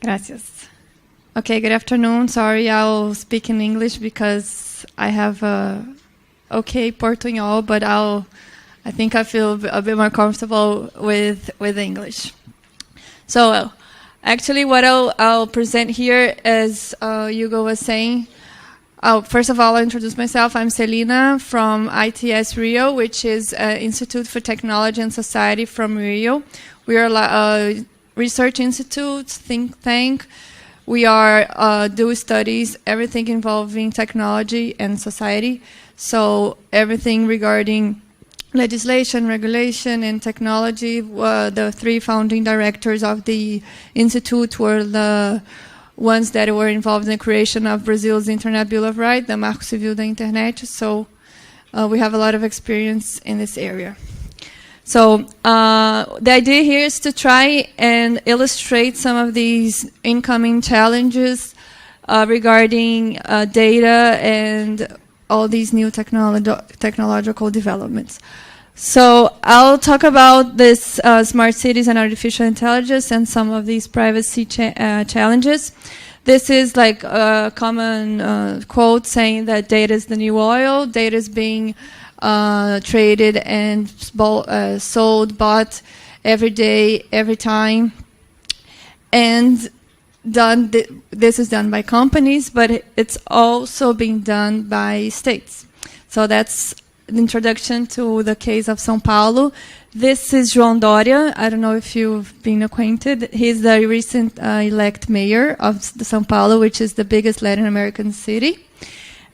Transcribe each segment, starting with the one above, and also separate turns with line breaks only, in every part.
Gracias. Okay, good afternoon. Sorry, I'll speak in English because I have okay Portuñol, but I think I feel a bit more comfortable with English. So, actually, what I'll present here, as Hugo was saying. First of all, I'll introduce myself. I'm Celina from ITS Rio, which is Institute for Technology and Society from Rio. We are a research institute, think tank. We are do studies, everything involving technology and society. So everything regarding legislation, regulation, and technology. The three founding directors of the institute were the ones that were involved in the creation of Brazil's Internet Bill of Rights, the Marco Civil da Internet. So we have a lot of experience in this area. So the idea here is to try and illustrate some of these incoming challenges regarding data and all these new technological developments. So I'll talk about this smart cities and artificial intelligence and some of these privacy challenges. This is like a common quote saying that data is the new oil. Data is being traded and sold, bought every day, every time. And this is done by companies, but it's also being done by states. So that's the introduction to the case of São Paulo. This is João Doria. I don't know if you've been acquainted. He's the recent elect mayor of São Paulo, which is the biggest Latin American city.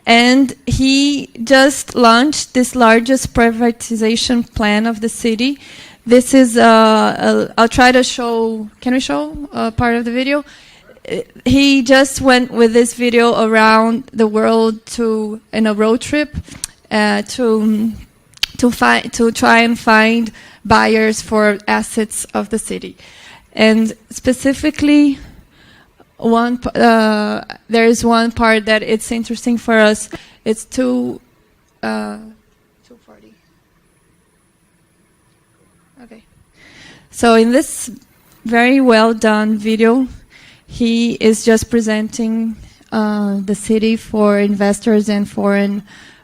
And he just launched this largest privatization plan of the city. This is, I'll try to show, can we show part of the video? He just went with this video around the world in a road trip to try and find buyers for assets of the city. And specifically, there is one part that it's interesting for us. It's 240. Okay. So in this very well done video, he is just presenting the city for investors and foreign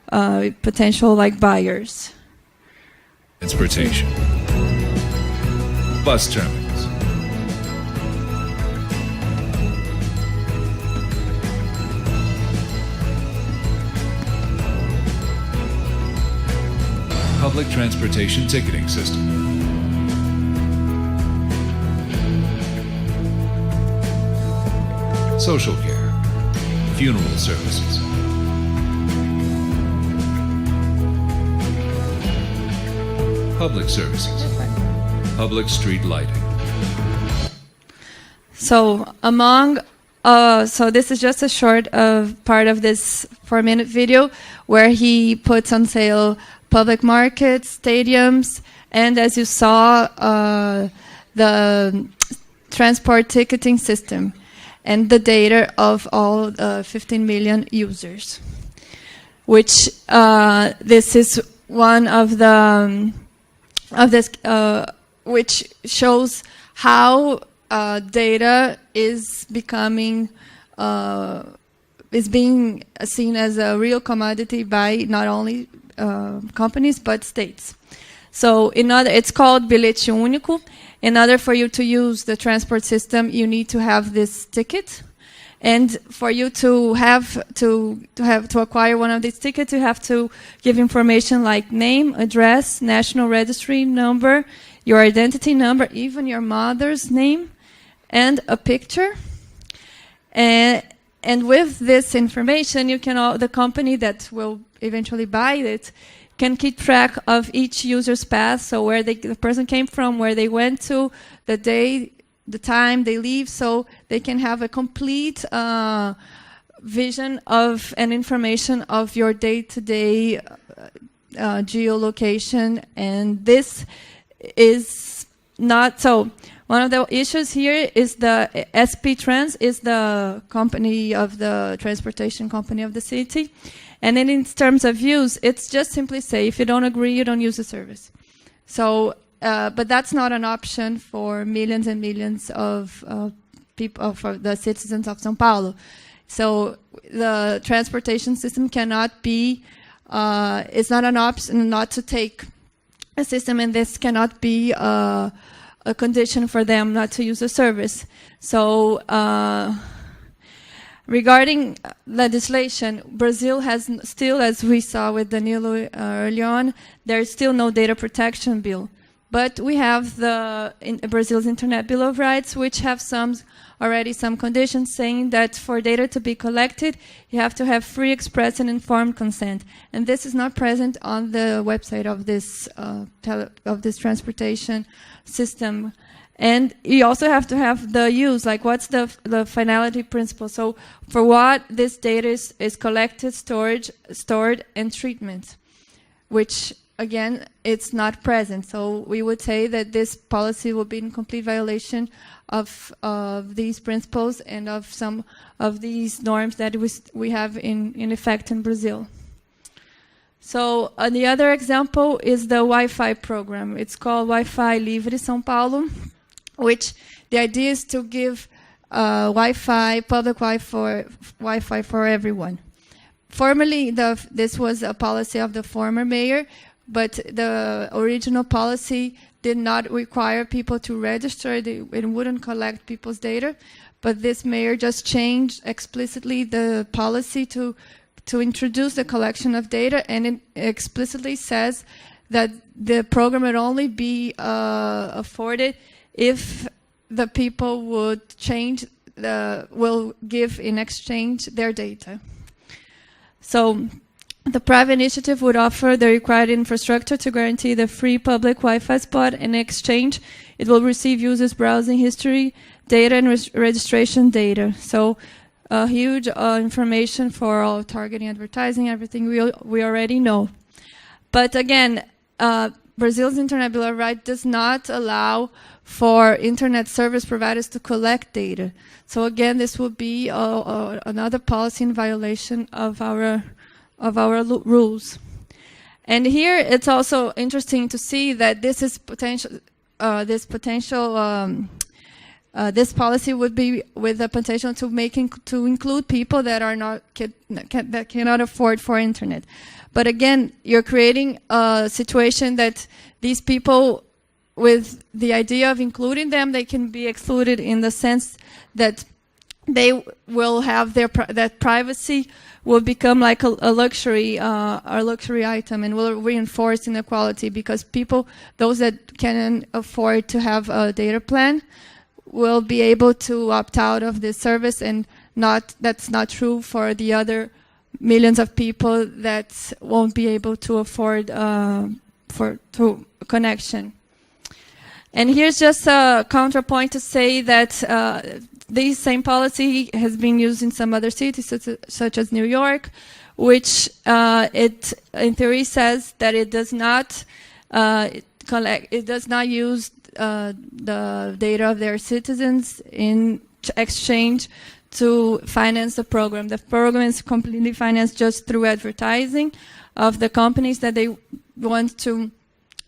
potential buyers.
Transportation. Bus terminals. Public transportation ticketing system. Social care. Funeral services. Public services. Public street lighting.
So so this is just a short part of this 4-minute video where he puts on sale public markets, stadiums, and as you saw, the transport ticketing system and the data of all 15 million users, which this is one of the which shows how data is becoming is being seen as a real commodity by not only companies but states. So it's called Bilhete Único. In order for you to use the transport system, you need to have this ticket. And for you to acquire one of these tickets, you have to give information like name, address, national registry number, your identity number, even your mother's name, and a picture. And with this information, the company that will eventually buy it can keep track of each user's path, so where the person came from, where they went to, the day, the time they leave, so they can have a complete vision of and information of your day-to-day geolocation. And this is not so. One of the issues here is the SP Trans is the company of the transportation company of the city. And then in terms of use, it's just simply say, if you don't agree, you don't use the service. So, but that's not an option for millions and millions of people, for the citizens of São Paulo. So the transportation system cannot be, it's not an option not to take a system, and this cannot be a condition for them not to use the service. So regarding legislation, Brazil has still, as we saw with Danilo early on, there is still no data protection bill. But we have Brazil's Internet Bill of Rights, which have already some conditions saying that for data to be collected, you have to have free, express, and informed consent. And this is not present on the website of this transportation system. And you also have to have the use, like what's the finality principle. So for what this data is collected, stored, and treatment, which again, it's not present. So we would say that this policy will be in complete violation of these principles and of some of these norms that we have in effect in Brazil. So the other example is the Wi-Fi program. It's called Wi-Fi Livre São Paulo, which the idea is to give Wi-Fi, public Wi-Fi for everyone. Formerly, this was a policy of the former mayor, but the original policy did not require people to register. It wouldn't collect people's data. But this mayor just changed explicitly the policy to introduce the collection of data, and it explicitly says that the program would only be afforded if the people will give in exchange their data. So the private initiative would offer the required infrastructure to guarantee the free public Wi-Fi spot. In exchange, it will receive users' browsing history, data, and registration data. So huge information for all targeting, advertising, everything we already know. But again, Brazil's Internet Bill of Rights does not allow for internet service providers to collect data. So again, this will be another policy in violation of our rules. And here it's also interesting to see that this is this policy would be with the potential to include people that are that cannot afford for internet. But again, you're creating a situation that these people, with the idea of including them, they can be excluded in the sense that they will have that privacy will become like a luxury item, and will reinforce inequality, because people, those that can afford to have a data plan, will be able to opt out of this service, and that's not true for the other millions of people that won't be able to afford to connection. And here's just a counterpoint to say that this same policy has been used in some other cities, such as New York, which it in theory says that it does not use the data of their citizens in exchange to finance the program. The program is completely financed just through advertising of the companies that they want to,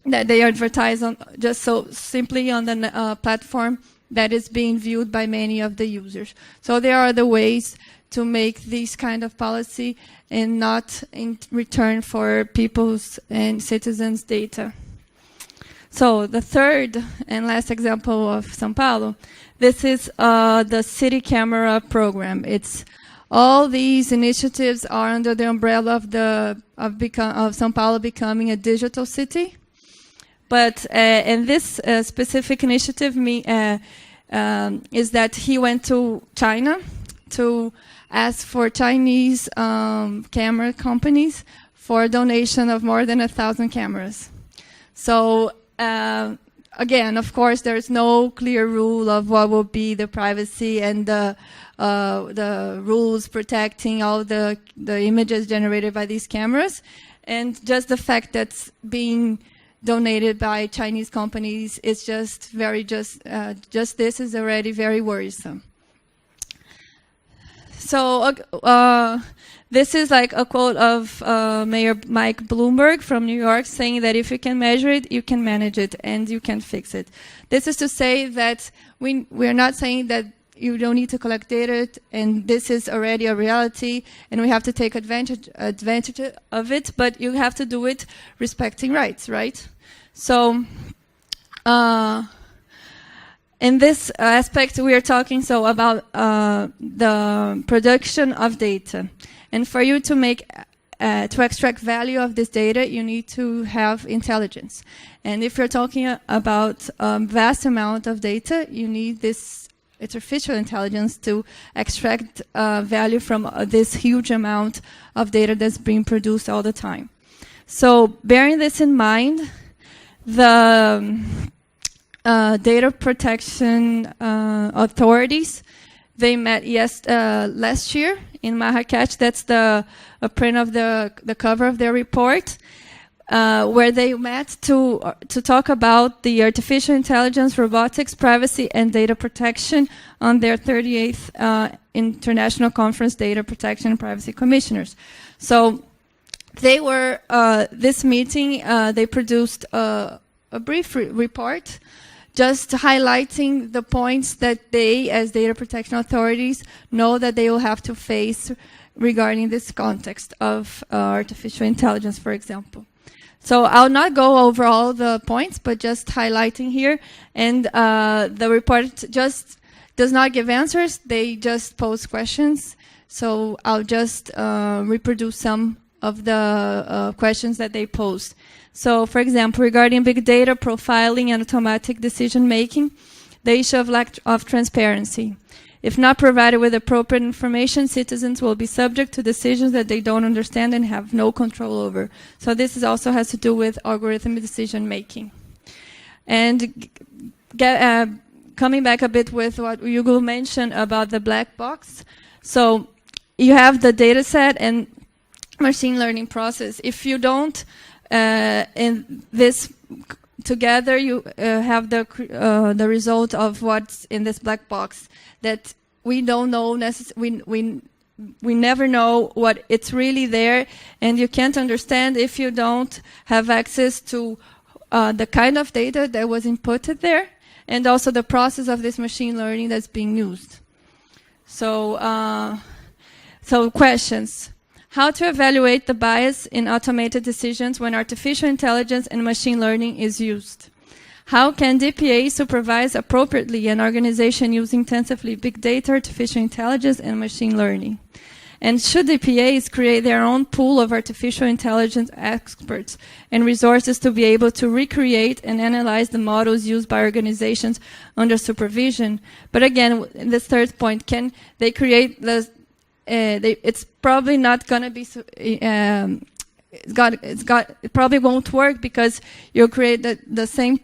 that they advertise on, just so simply on the platform that is being viewed by many of the users. So there are the ways to make this kind of policy, and not in return for people's and citizens' data. So the third and last example of São Paulo, this is the city camera program. It's all these initiatives are under the umbrella of São Paulo becoming a digital city. But and this specific initiative is that he went to China to ask for Chinese camera companies for a donation of more than 1,000 cameras. So again, of course, there's no clear rule of what will be the privacy and the rules protecting all the images generated by these cameras, and just the fact that it's being donated by Chinese companies is just this is already very worrisome. So this is like a quote of Mayor Mike Bloomberg from New York, saying that if you can measure it, you can manage it, and you can fix it. This is to say that we're not saying that you don't need to collect data, and this is already a reality, and we have to take advantage of it, but you have to do it respecting rights, right? So in this aspect, we are talking about the production of data. And for you to to extract value of this data, you need to have intelligence. And if you're talking about vast amount of data, you need this artificial intelligence to extract value from this huge amount of data that's being produced all the time. So bearing this in mind, the data protection authorities, they met last year in Marrakech. That's a print of the cover of their report, where they met to talk about the artificial intelligence, robotics, privacy, and data protection on their 38th International Conference Data Protection and Privacy Commissioners. So they were, this meeting, they produced a brief report just highlighting the points that they, as data protection authorities, know that they will have to face regarding this context of artificial intelligence, for example. So I'll not go over all the points, but just highlighting here. And the report just does not give answers. They just pose questions. So I'll just reproduce some of the questions that they posed. So, for example, regarding big data, profiling, and automatic decision-making, the issue of lack of transparency. If not provided with appropriate information, citizens will be subject to decisions that they don't understand and have no control over. So this also has to do with algorithmic decision-making. And coming back a bit with what Hugo mentioned about the black box. So you have the data set and machine learning process. If you don't in this together, you have the result of what's in this black box that we don't know we never know what it's really there, and you can't understand if you don't have access to the kind of data that was inputted there, and also the process of this machine learning that's being used. So, so questions. How to evaluate the bias in automated decisions when artificial intelligence and machine learning is used? How can DPA supervise appropriately an organization using intensively big data, artificial intelligence, and machine learning? And should DPAs create their own pool of artificial intelligence experts and resources to be able to recreate and analyze the models used by organizations under supervision? But again, in this third point, can they create the it's probably not going to be, it probably won't work because you'll create the same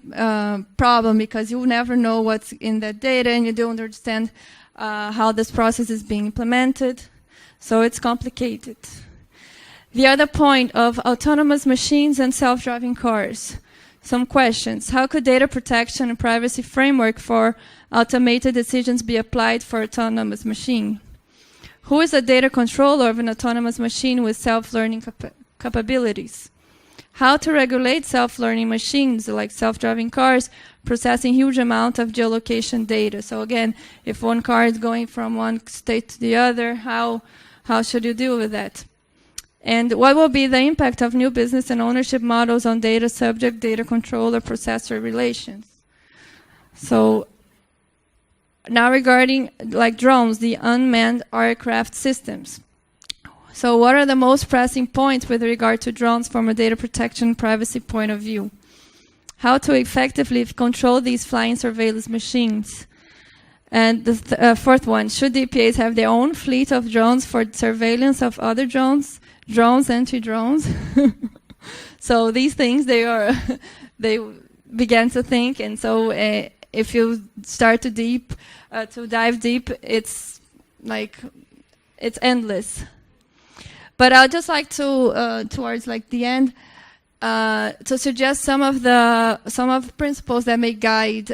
problem, because you never know what's in that data and you don't understand how this process is being implemented. So it's complicated. The other point of autonomous machines and self-driving cars. Some questions. How could data protection and privacy framework for automated decisions be applied for autonomous machine? Who is a data controller of an autonomous machine with self-learning capabilities? How to regulate self-learning machines like self-driving cars processing huge amount of geolocation data? So again, if one car is going from one state to the other, how should you deal with that? And what will be the impact of new business and ownership models on data subject, data controller, processor relations? So now regarding like drones, the unmanned aircraft systems. So what are the most pressing points with regard to drones from a data protection privacy point of view? How to effectively control these flying surveillance machines? And the fourth one, should DPAs have their own fleet of drones for surveillance of other drones, anti-drones? So these things, they began to think, and so if you start to dive deep, it's like, it's endless. But I'd just like to, towards like the end, to suggest some of the principles that may guide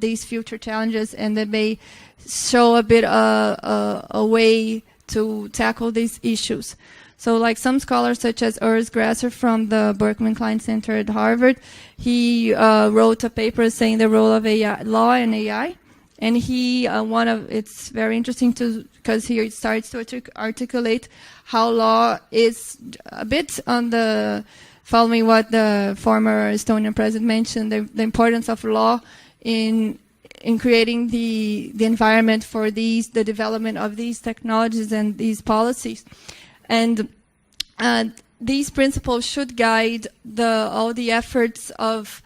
these future challenges, and that may show a bit a way to tackle these issues. So like some scholars such as Urs Grasser from the Berkman Klein Center at Harvard, he wrote a paper saying the role of AI, law and AI. And it's very interesting because he starts to articulate how law is a bit on the, following what the former Estonian president mentioned, the importance of law in creating the environment for the development of these technologies and these policies. And these principles should guide all the efforts of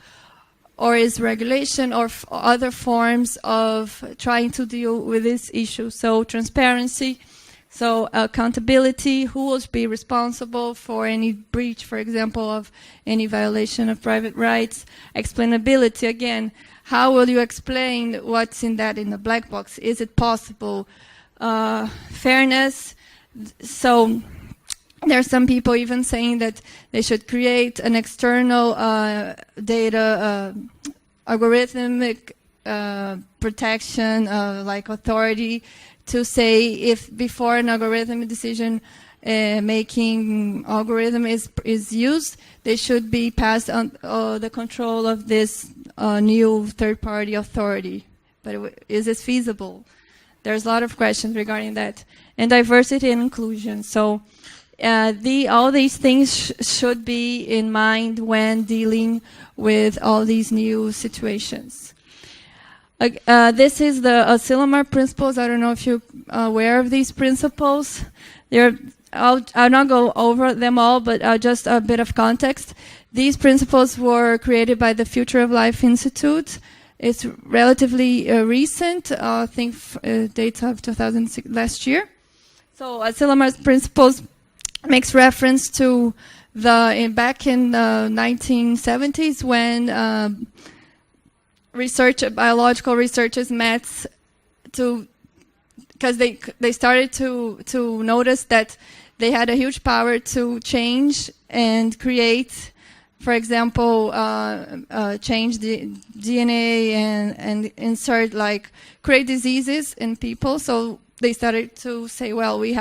its regulation or other forms of trying to deal with this issue. So transparency, so accountability, who will be responsible for any breach, for example, of any violation of private rights, explainability, again, how will you explain what's in the black box? Is it possible? Fairness, so there are some people even saying that they should create an external data algorithmic protection, like authority, to say if before an algorithm decision making algorithm is used, they should be passed on the control of this new third-party authority. But is this feasible? There's a lot of questions regarding that. And diversity and inclusion. So all these things should be in mind when dealing with all these new situations. This is the Asilomar principles. I don't know if you're aware of these principles. I'll not go over them all, but just a bit of context. These principles were created by the Future of Life Institute. It's relatively recent, I think data of 2006, last year. So Asilomar's principles makes reference to back in the 1970s when biological researchers met because they started to notice that they had a huge power to change and create, for example, change the DNA and insert, create diseases in people. So they started to say, well, we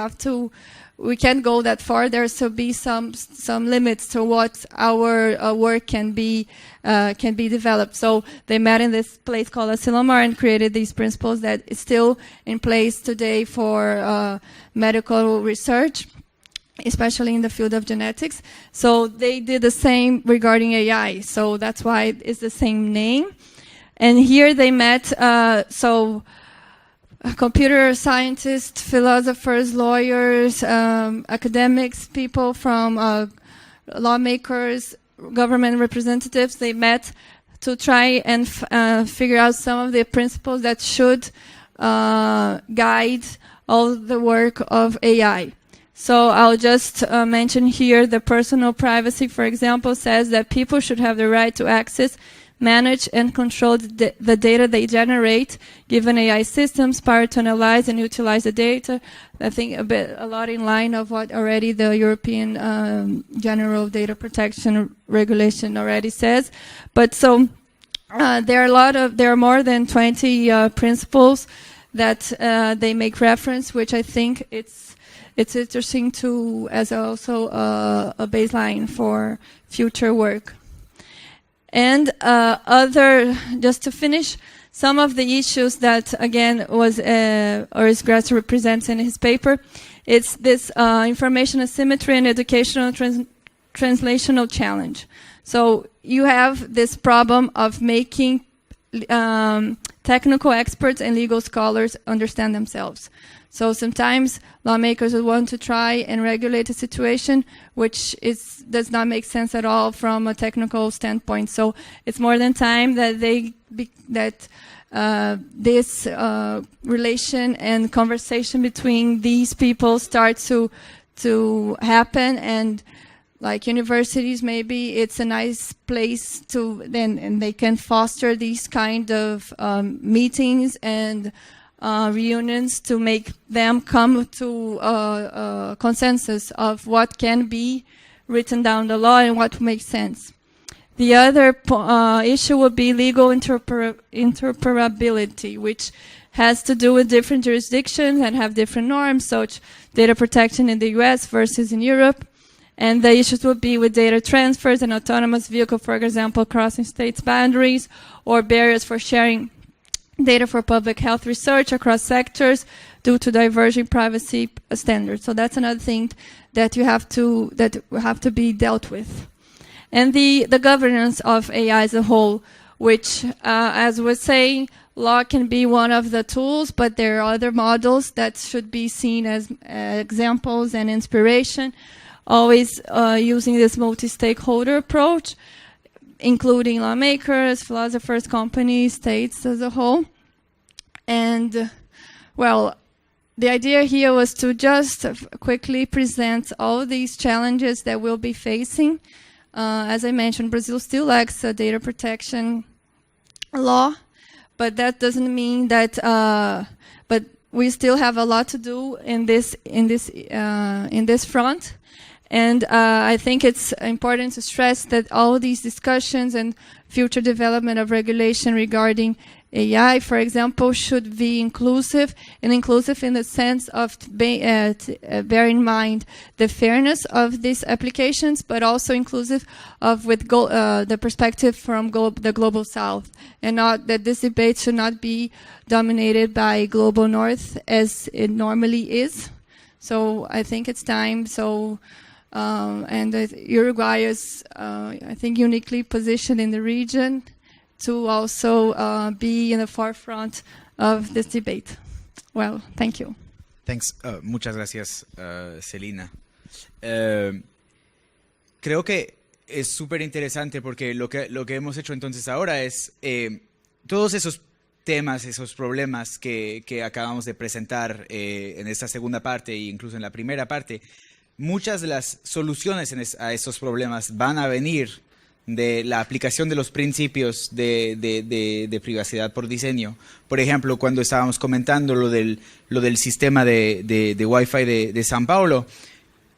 can't go that far. There should be some limits to what our work can be developed. So they met in this place called Asilomar and created these principles that is still in place today for medical research, especially in the field of genetics. So they did the same regarding AI. So that's why it's the same name. And here they met, computer scientists, philosophers, lawyers, academics, people from lawmakers, government representatives. They met to try and figure out some of the principles that should guide all the work of AI. So I'll just mention here the personal privacy, for example, says that people should have the right to access, manage and control the data they generate, given AI systems, power to analyze and utilize the data. I think a lot in line of what already the European General Data Protection Regulation already says. But so there are more than 20 principles that they make reference, which I think it's interesting as also a baseline for future work. And just to finish, some of the issues that, again, Urs Grasser represents in his paper, it's this information asymmetry and educational translational challenge. So you have this problem of making technical experts and legal scholars understand themselves. So sometimes lawmakers will want to try and regulate a situation which does not make sense at all from a technical standpoint. So it's more than time that this relation and conversation between these people starts to happen, and like universities, maybe it's a nice place and they can foster these kind of meetings and reunions to make them come to a consensus of what can be written down the law and what makes sense. The other issue would be legal interoperability, which has to do with different jurisdictions that have different norms, such data protection in the US versus in Europe. And the issues would be with data transfers and autonomous vehicle, for example, crossing states boundaries, or barriers for sharing data for public health research across sectors due to diverging privacy standards. So that's another thing that will have to be dealt with. And the governance of AI as a whole, which, as we're saying, law can be one of the tools, but there are other models that should be seen as examples and inspiration, always using this multi-stakeholder approach, including lawmakers, philosophers, companies, states as a whole. And, well, the idea here was to just quickly present all these challenges that we'll be facing. As I mentioned, Brazil still lacks a data protection law, but that doesn't mean that. But we still have a lot to do in this front, and I think it's important to stress that all these discussions and future development of regulation regarding AI, for example, should be inclusive, and inclusive in the sense of bear in mind the fairness of these applications, but also inclusive of the perspective from the global south, and not that this debate should not be dominated by global north as it normally is. So I think it's time. So and Uruguay is, I think, uniquely positioned in the region to also be in the forefront of this debate. Well, thank you.
Thanks. Muchas gracias, Celina. Creo que es súper interesante porque lo que hemos hecho entonces ahora es todos esos temas, esos problemas que acabamos de presentar en esta segunda parte e incluso en la primera parte, muchas de las soluciones a esos problemas van a venir de la aplicación de los principios de privacidad por diseño. Por ejemplo, cuando estábamos comentando lo del sistema de Wi-Fi de São Paulo,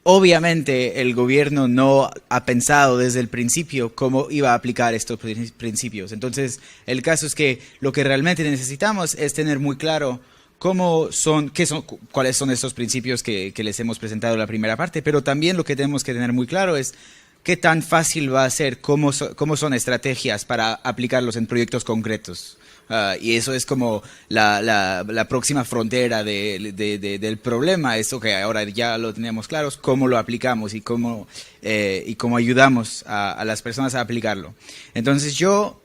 obviamente el gobierno no ha pensado desde el principio cómo iba a aplicar estos principios. Entonces, el caso es que lo que realmente necesitamos es tener muy claro cuáles son estos principios que les hemos presentado en la primera parte, pero también lo que tenemos que tener muy claro es qué tan fácil va a ser, cómo son estrategias para aplicarlos en proyectos concretos. Y eso es como la próxima frontera del problema, eso que ahora ya lo tenemos claros, cómo lo aplicamos y cómo ayudamos a las personas a aplicarlo. Entonces yo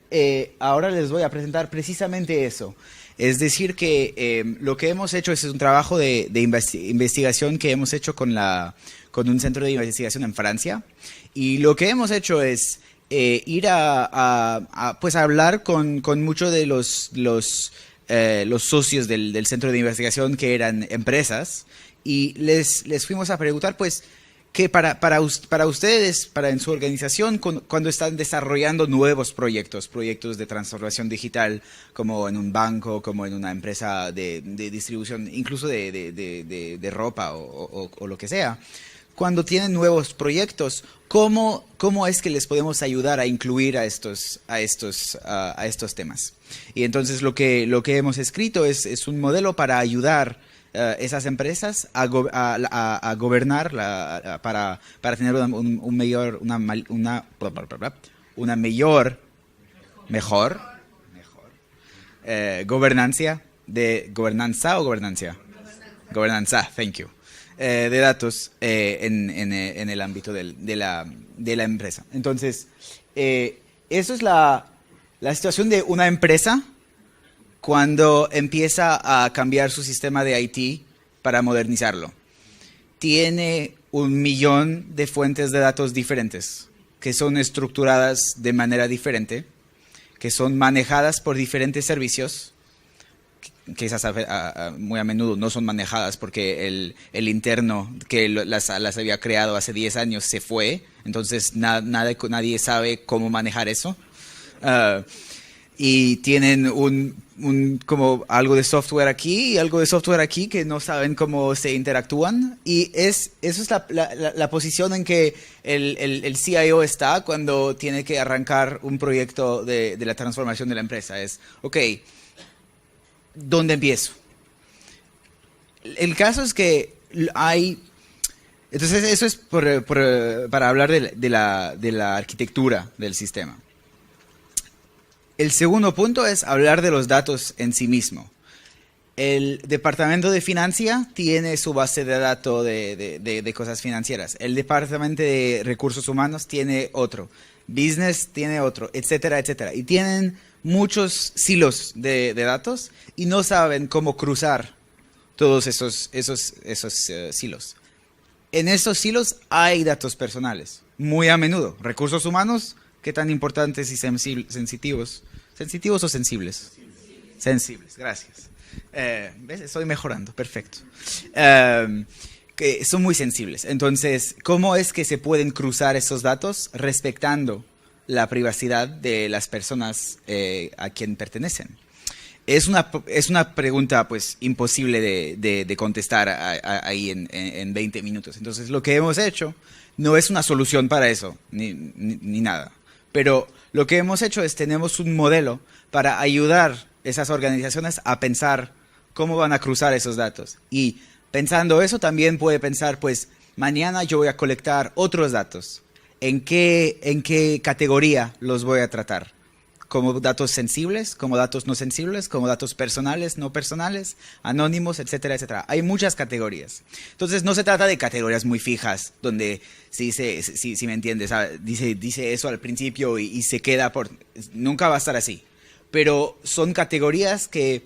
ahora les voy a presentar precisamente eso. Es decir que lo que hemos hecho es un trabajo de investigación que hemos hecho con un centro de investigación en Francia. Y lo que hemos hecho es ir a hablar con muchos de los socios del centro de investigación que eran empresas, y les fuimos a preguntar pues que para ustedes, en su organización, cuando están desarrollando nuevos proyectos de transformación digital, como en un banco, como en una empresa de distribución, incluso de ropa o lo que sea, cuando tienen nuevos proyectos, ¿cómo es que les podemos ayudar a incluir a estos temas? Y entonces lo que hemos escrito es un modelo para ayudar esas empresas a gobernar para tener mejor gobernanza, thank you, de datos en el ámbito de la empresa. Entonces, eso es la situación de una empresa cuando empieza a cambiar su sistema de IT para modernizarlo. Tiene 1 millón de fuentes de datos diferentes, que son estructuradas de manera diferente, que son manejadas por diferentes servicios, que esas muy a menudo no son manejadas porque el interno que las había creado hace 10 años se fue, entonces nadie sabe cómo manejar eso. Y tienen como algo de software aquí y algo de software aquí que no saben cómo se interactúan. Y eso es la posición en que el CIO está cuando tiene que arrancar un proyecto de la transformación de la empresa. Es, ok, ¿dónde empiezo? El caso es que hay... Entonces eso es para hablar de la arquitectura del sistema. El segundo punto es hablar de los datos en sí mismo. El Departamento de Financia tiene su base de datos de cosas financieras. El Departamento de Recursos Humanos tiene otro. Business tiene otro, etcétera, etcétera. Y tienen muchos silos de datos y no saben cómo cruzar todos esos silos. En esos silos hay datos personales, muy a menudo. Recursos humanos, ¿qué tan importantes y sensitivos? ¿Sensitivos o sensibles? Sensibles, gracias. ¿Ves? Estoy mejorando, perfecto. Que son muy sensibles. Entonces, ¿cómo es que se pueden cruzar esos datos respetando la privacidad de las personas a quien pertenecen? Es una pregunta pues imposible de contestar ahí en 20 minutos. Entonces, lo que hemos hecho no es una solución para eso, ni nada. Pero lo que hemos hecho es tenemos un modelo para ayudar esas organizaciones a pensar cómo van a cruzar esos datos. Y pensando eso, también puede pensar, pues, mañana yo voy a colectar otros datos. ¿En qué categoría los voy a tratar? ¿Como datos sensibles, como datos no sensibles, como datos personales, no personales, anónimos, etcétera, etcétera? Hay muchas categorías. Entonces, no se trata de categorías muy fijas, donde, si me entiendes, dice eso al principio y se queda por... Nunca va a estar así. Pero son categorías que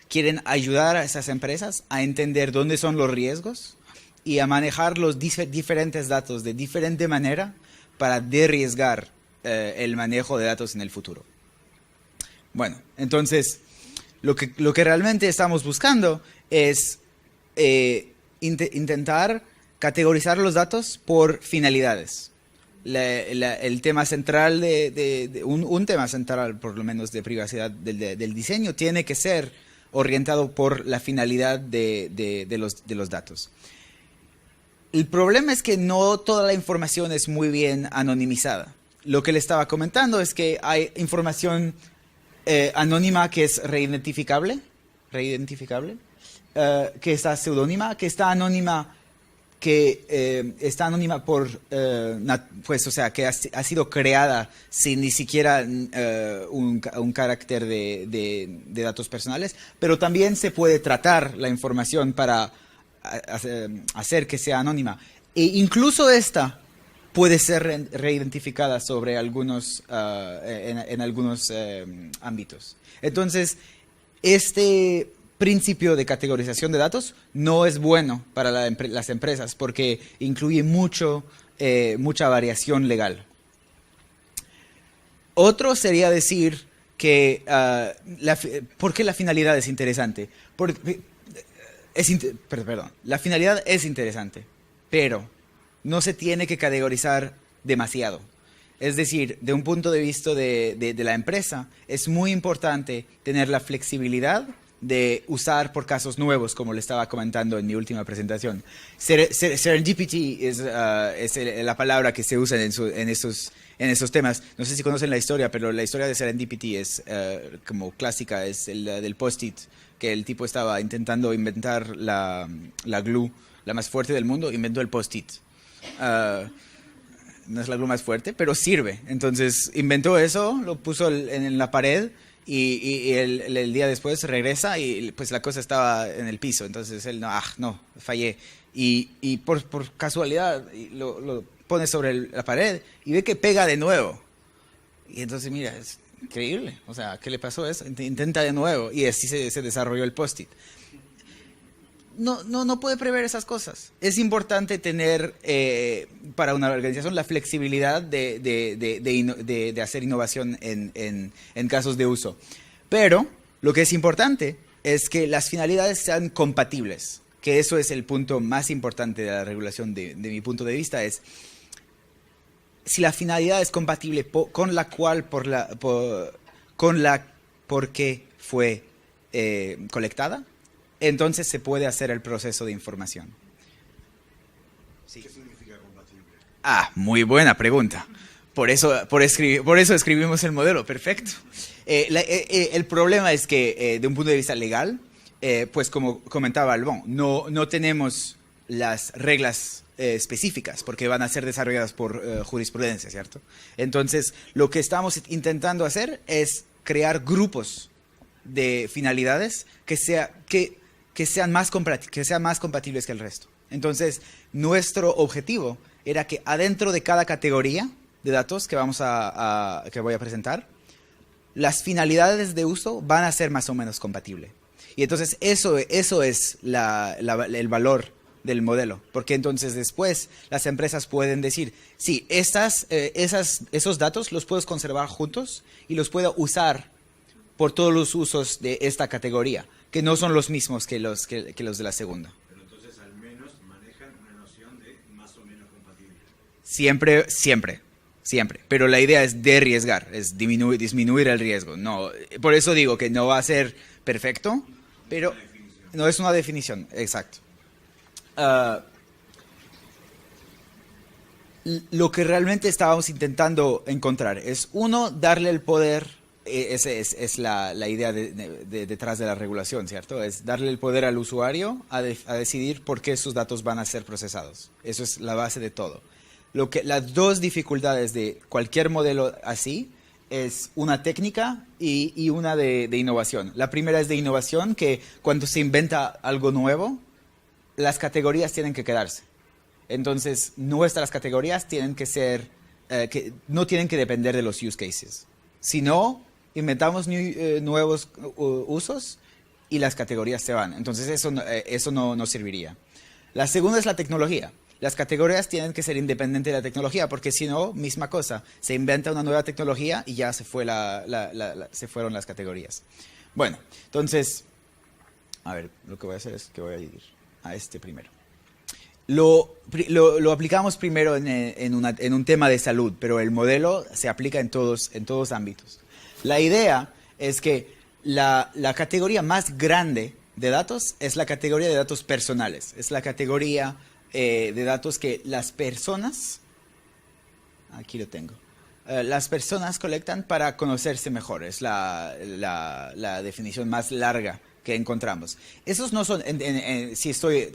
quieren ayudar a esas empresas a entender dónde son los riesgos y a manejar los diferentes datos de diferente manera para derriesgar el manejo de datos en el futuro. Bueno, entonces, lo que realmente estamos buscando es intentar categorizar los datos por finalidades. El tema central, un tema central, por lo menos, de privacidad del diseño tiene que ser orientado por la finalidad de los datos. El problema es que no toda la información es muy bien anonimizada. Lo que le estaba comentando es que hay información anónima que es reidentificable, que está seudónima, que está anónima por, pues, o sea, que ha sido creada sin ni siquiera un carácter de datos personales, pero también se puede tratar la información para hacer que sea anónima. E incluso esta puede ser reidentificada sobre algunos, en algunos ámbitos. Entonces, este principio de categorización de datos no es bueno para las empresas porque incluye mucha variación legal. Otro sería decir que ¿por qué la finalidad es interesante? La finalidad es interesante, pero no se tiene que categorizar demasiado. Es decir, de un punto de vista de la empresa, es muy importante tener la flexibilidad de usar por casos nuevos, como le estaba comentando en mi última presentación. Serendipity es la palabra que se usa en esos temas. No sé si conocen la historia, pero la historia de Serendipity es como clásica, es del post-it, que el tipo estaba intentando inventar la glue, la más fuerte del mundo, inventó el post-it. No es la glue más fuerte, pero sirve. Entonces inventó eso, lo puso en la pared y el día después regresa y pues la cosa estaba en el piso. Entonces él, no, fallé. Y por casualidad lo pone sobre la pared y ve que pega de nuevo. Y entonces mira, es increíble. O sea, ¿qué le pasó a eso? Intenta de nuevo y así se desarrolló el post-it. No puede prever esas cosas. Es importante tener para una organización la flexibilidad de hacer innovación en casos de uso. Pero lo que es importante es que las finalidades sean compatibles, que eso es el punto más importante de la regulación de mi punto de vista, es si la finalidad es compatible con la cual, por qué fue colectada, entonces se puede hacer el proceso de información. Sí.
¿Qué significa compatible?
Muy buena pregunta. Por eso escribimos el modelo, perfecto. El problema es que, de un punto de vista legal, pues como comentaba Alban, no tenemos las reglas específicas, porque van a ser desarrolladas por jurisprudencia, ¿cierto? Entonces, lo que estamos intentando hacer es crear grupos de finalidades que sean más compatibles que el resto. Entonces, nuestro objetivo era que adentro de cada categoría de datos que voy a presentar, las finalidades de uso van a ser más o menos compatibles. Y entonces eso es el valor del modelo, porque entonces después las empresas pueden decir, sí, esos datos los puedo conservar juntos y los puedo usar por todos los usos de esta categoría, que no son los mismos que los de la segunda.
Pero entonces al menos manejan una noción de más o menos compatible.
Siempre. Pero la idea es derriesgar, es disminuir el riesgo. No, por eso digo que no va a ser perfecto, pero no es una definición, exacto. Lo que realmente estábamos intentando encontrar es, uno, darle el poder, esa es la idea detrás de la regulación, ¿cierto? Es darle el poder al usuario a decidir por qué sus datos van a ser procesados. Eso es la base de todo. Las dos dificultades de cualquier modelo así es una técnica y una de innovación. La primera es de innovación, que cuando se inventa algo nuevo, las categorías tienen que quedarse. Entonces, nuestras categorías tienen que ser, no tienen que depender de los use cases. Si no, inventamos nuevos usos y las categorías se van. Entonces, eso no serviría. La segunda es la tecnología. Las categorías tienen que ser independientes de la tecnología, porque si no, misma cosa. Se inventa una nueva tecnología y ya se fueron las categorías. Bueno, entonces, a ver, lo que voy a hacer es que voy a ir a este primero. Lo aplicamos primero en un tema de salud, pero el modelo se aplica en todos ámbitos. La idea es que la categoría más grande de datos es la categoría de datos personales. Es la categoría de datos que las personas, aquí lo tengo, las personas colectan para conocerse mejor. Es la definición más larga que encontramos. Esos no son, si estoy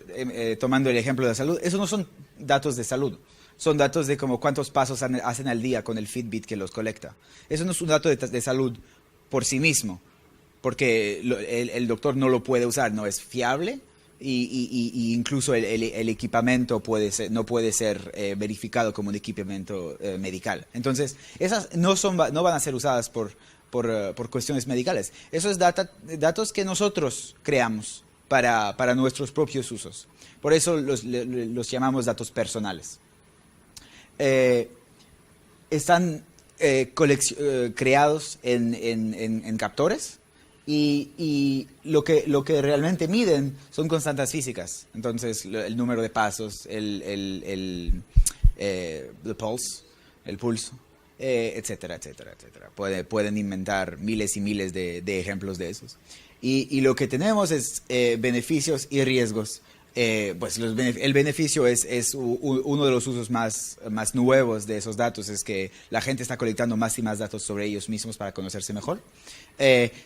tomando el ejemplo de salud, esos no son datos de salud. Son datos de como cuántos pasos hacen al día con el Fitbit que los colecta. Eso no es un dato de salud por sí mismo, porque el doctor no lo puede usar, no es fiable. Y incluso el equipamiento no puede ser verificado como un equipamiento medical. Entonces, esas no van a ser usadas por cuestiones medicales. Esos es datos que nosotros creamos para nuestros propios usos. Por eso los llamamos datos personales. Están creados en captores. Y lo que realmente miden son constantes físicas. Entonces, el número de pasos, el pulso, etcétera. Pueden inventar miles y miles de ejemplos de esos. Y lo que tenemos es beneficios y riesgos. Pues el beneficio es uno de los usos más nuevos de esos datos, es que la gente está colectando más y más datos sobre ellos mismos para conocerse mejor.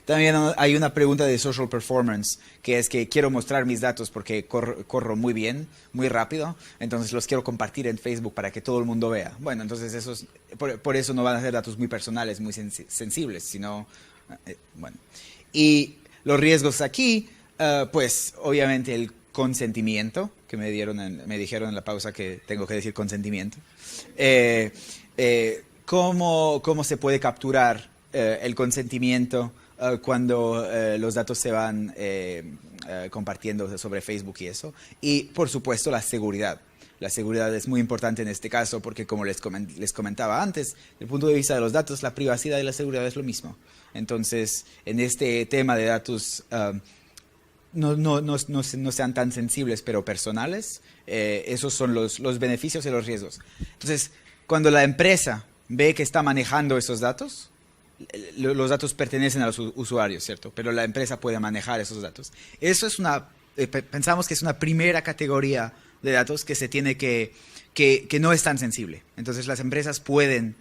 También hay una pregunta de social performance, que es que quiero mostrar mis datos porque corro muy bien, muy rápido, entonces los quiero compartir en Facebook para que todo el mundo vea. Bueno, entonces por eso no van a ser datos muy personales, muy sensibles, sino, bueno. Y los riesgos aquí, pues obviamente el consentimiento, que me dijeron en la pausa que tengo que decir consentimiento. ¿Cómo se puede capturar el consentimiento cuando los datos se van compartiendo sobre Facebook y eso? Y, por supuesto, la seguridad. La seguridad es muy importante en este caso porque, como les comentaba antes, desde el punto de vista de los datos, la privacidad y la seguridad es lo mismo. Entonces, en este tema de datos no sean tan sensibles, pero personales, esos son los beneficios y los riesgos. Entonces, cuando la empresa ve que está manejando esos datos, los datos pertenecen a los usuarios, ¿cierto? Pero la empresa puede manejar esos datos. Eso es pensamos que es una primera categoría de datos que se tiene que no es tan sensible. Entonces, las empresas pueden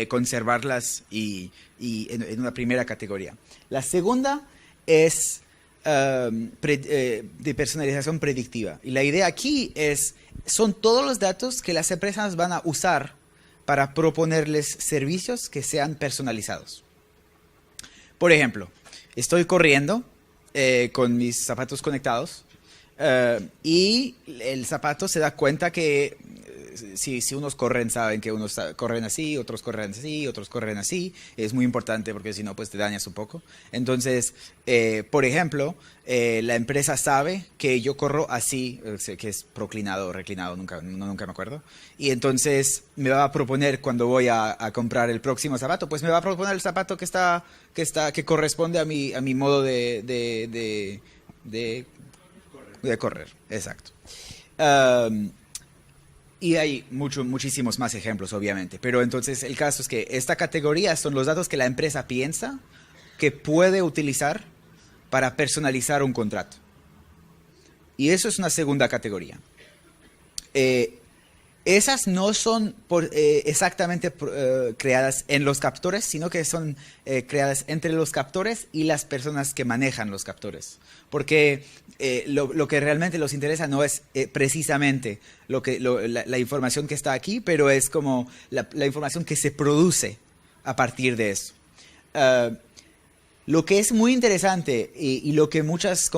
conservarlas y en una primera categoría. La segunda es de personalización predictiva. Y la idea aquí son todos los datos que las empresas van a usar para proponerles servicios que sean personalizados. Por ejemplo, estoy corriendo con mis zapatos conectados y el zapato se da cuenta que si unos corren, saben que unos corren así, otros corren así, otros corren así. Es muy importante porque si no, pues te dañas un poco. Entonces, por ejemplo, la empresa sabe que yo corro así, que es proclinado o reclinado, nunca me acuerdo. Y entonces me va a proponer cuando voy a comprar el próximo zapato, pues me va a proponer el zapato que corresponde a mi modo de correr. Exacto. Y hay muchísimos más ejemplos, obviamente. Pero entonces el caso es que esta categoría son los datos que la empresa piensa que puede utilizar para personalizar un contrato. Y eso es una segunda categoría. Esas no son exactamente creadas en los captores, sino que son creadas entre los captores y las personas que manejan los captores. Porque lo que realmente los interesa no es precisamente la información que está aquí, pero es como la información que se produce a partir de eso. Lo que es muy interesante y lo que muchas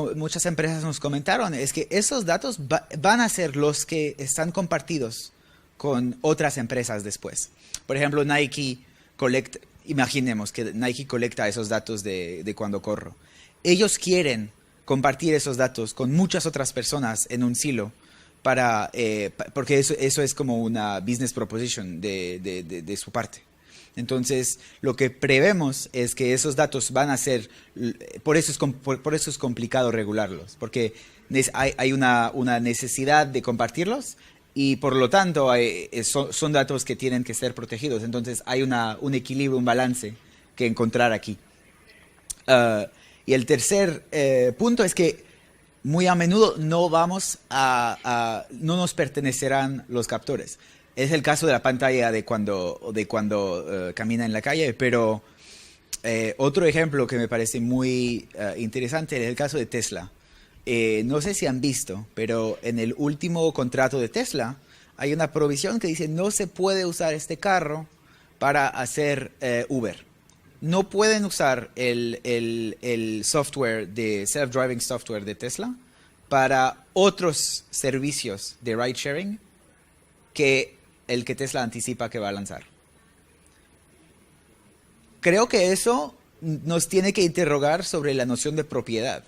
empresas nos comentaron es que esos datos van a ser los que están compartidos con otras empresas después. Por ejemplo, imaginemos que Nike colecta esos datos de cuando corro. Ellos quieren compartir esos datos con muchas otras personas en un silo porque eso es como una business proposition de su parte. Entonces, lo que prevemos es que esos datos van a ser, por eso es complicado regularlos, porque hay una necesidad de compartirlos y por lo tanto son datos que tienen que ser protegidos. Entonces, hay un equilibrio, un balance que encontrar aquí. Y el tercer punto es que muy a menudo no nos pertenecerán los captores. Es el caso de la pantalla de cuando camina en la calle, pero otro ejemplo que me parece muy interesante es el caso de Tesla. No sé si han visto, pero en el último contrato de Tesla hay una provisión que dice no se puede usar este carro para hacer Uber. No pueden usar el software de self-driving software de Tesla para otros servicios de ride sharing que el que Tesla anticipa que va a lanzar. Creo que eso nos tiene que interrogar sobre la noción de propiedad.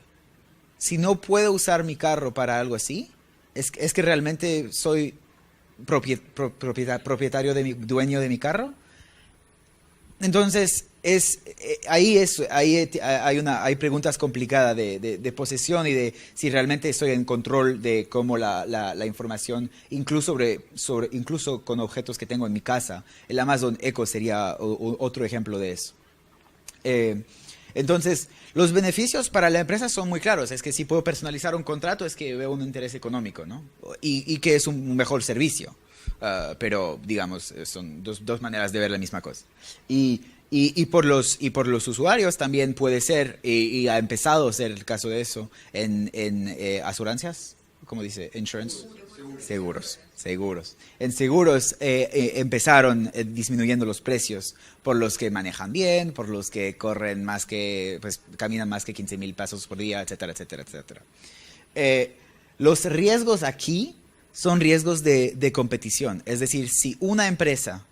Si no puedo usar mi carro para algo así, es que realmente soy propietario dueño de mi carro. Entonces, hay preguntas complicadas de posesión y de si realmente estoy en control de cómo la información, incluso con objetos que tengo en mi casa. El Amazon Echo sería otro ejemplo de eso. Entonces, los beneficios para la empresa son muy claros. Es que si puedo personalizar un contrato es que veo un interés económico, ¿no? Y que es un mejor servicio. Pero, digamos, son dos maneras de ver la misma cosa. Y por los usuarios también puede ser, y ha empezado a ser el caso de eso, en asurancias, ¿cómo dice? Insurance. Seguros. En seguros empezaron disminuyendo los precios por los que manejan bien, por los que corren caminan más que 15,000 pasos por día, etcétera, etcétera, etcétera. Los riesgos aquí son riesgos de competición. Es decir, si una empresa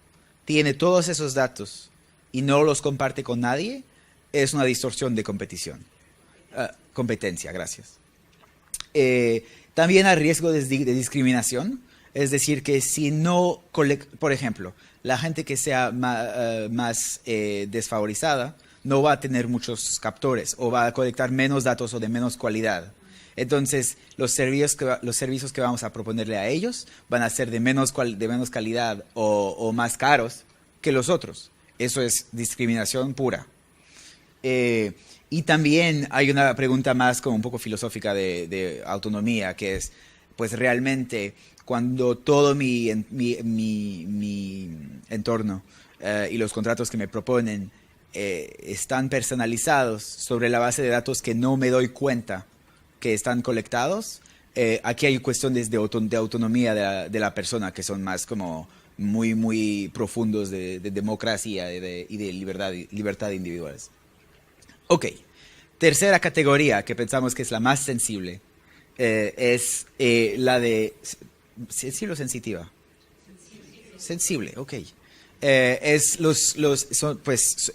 tiene todos esos datos y no los comparte con nadie, es una distorsión de competición. Competencia, gracias. También hay riesgo de discriminación. Es decir, que si no, por ejemplo, la gente que sea más desfavorizada no va a tener muchos captores o va a colectar menos datos o de menos calidad. Entonces, los servicios que vamos a proponerle a ellos van a ser de menos calidad o más caros que los otros. Eso es discriminación pura. Y también hay una pregunta más como un poco filosófica de autonomía, que es, pues realmente, cuando todo mi entorno y los contratos que me proponen están personalizados sobre la base de datos que no me doy cuenta que están colectados, aquí hay cuestiones de autonomía de la persona que son más como muy, muy profundos de democracia y de libertad individuales. Ok, tercera categoría que pensamos que es la más sensible es la de... ¿Sensible o sensitiva? Sensible, ok.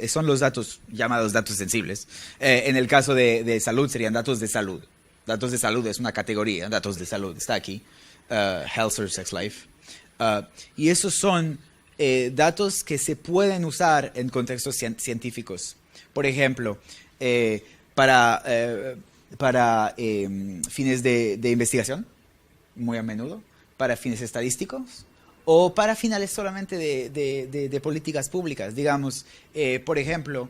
Son los datos llamados datos sensibles. En el caso de salud serían datos de salud. Datos de salud es una categoría, datos de salud, está aquí. Health or Sex Life. Y esos son datos que se pueden usar en contextos científicos. Por ejemplo, para fines de investigación, muy a menudo, para fines estadísticos, o para finales solamente de políticas públicas. Digamos, por ejemplo,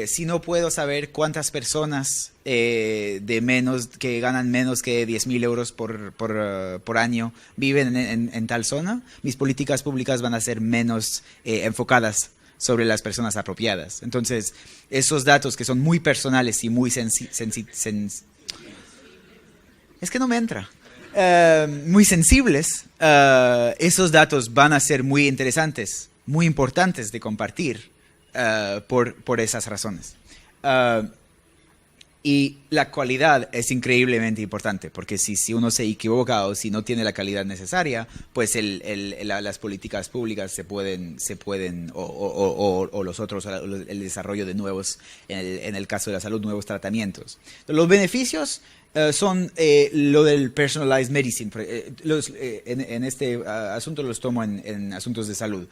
si no puedo saber cuántas personas que ganan menos que 10.000 euros por año viven en tal zona, mis políticas públicas van a ser menos enfocadas sobre las personas apropiadas. Entonces, esos datos que son muy personales y muy es que no me entra. Muy sensibles, esos datos van a ser muy interesantes, muy importantes de compartir por esas razones. Y la calidad es increíblemente importante, porque si uno se equivoca o si no tiene la calidad necesaria, pues las políticas públicas se pueden o los otros, el desarrollo de nuevos, en el caso de la salud, nuevos tratamientos. Los beneficios son lo del personalized medicine. En este asunto los tomo en asuntos de salud.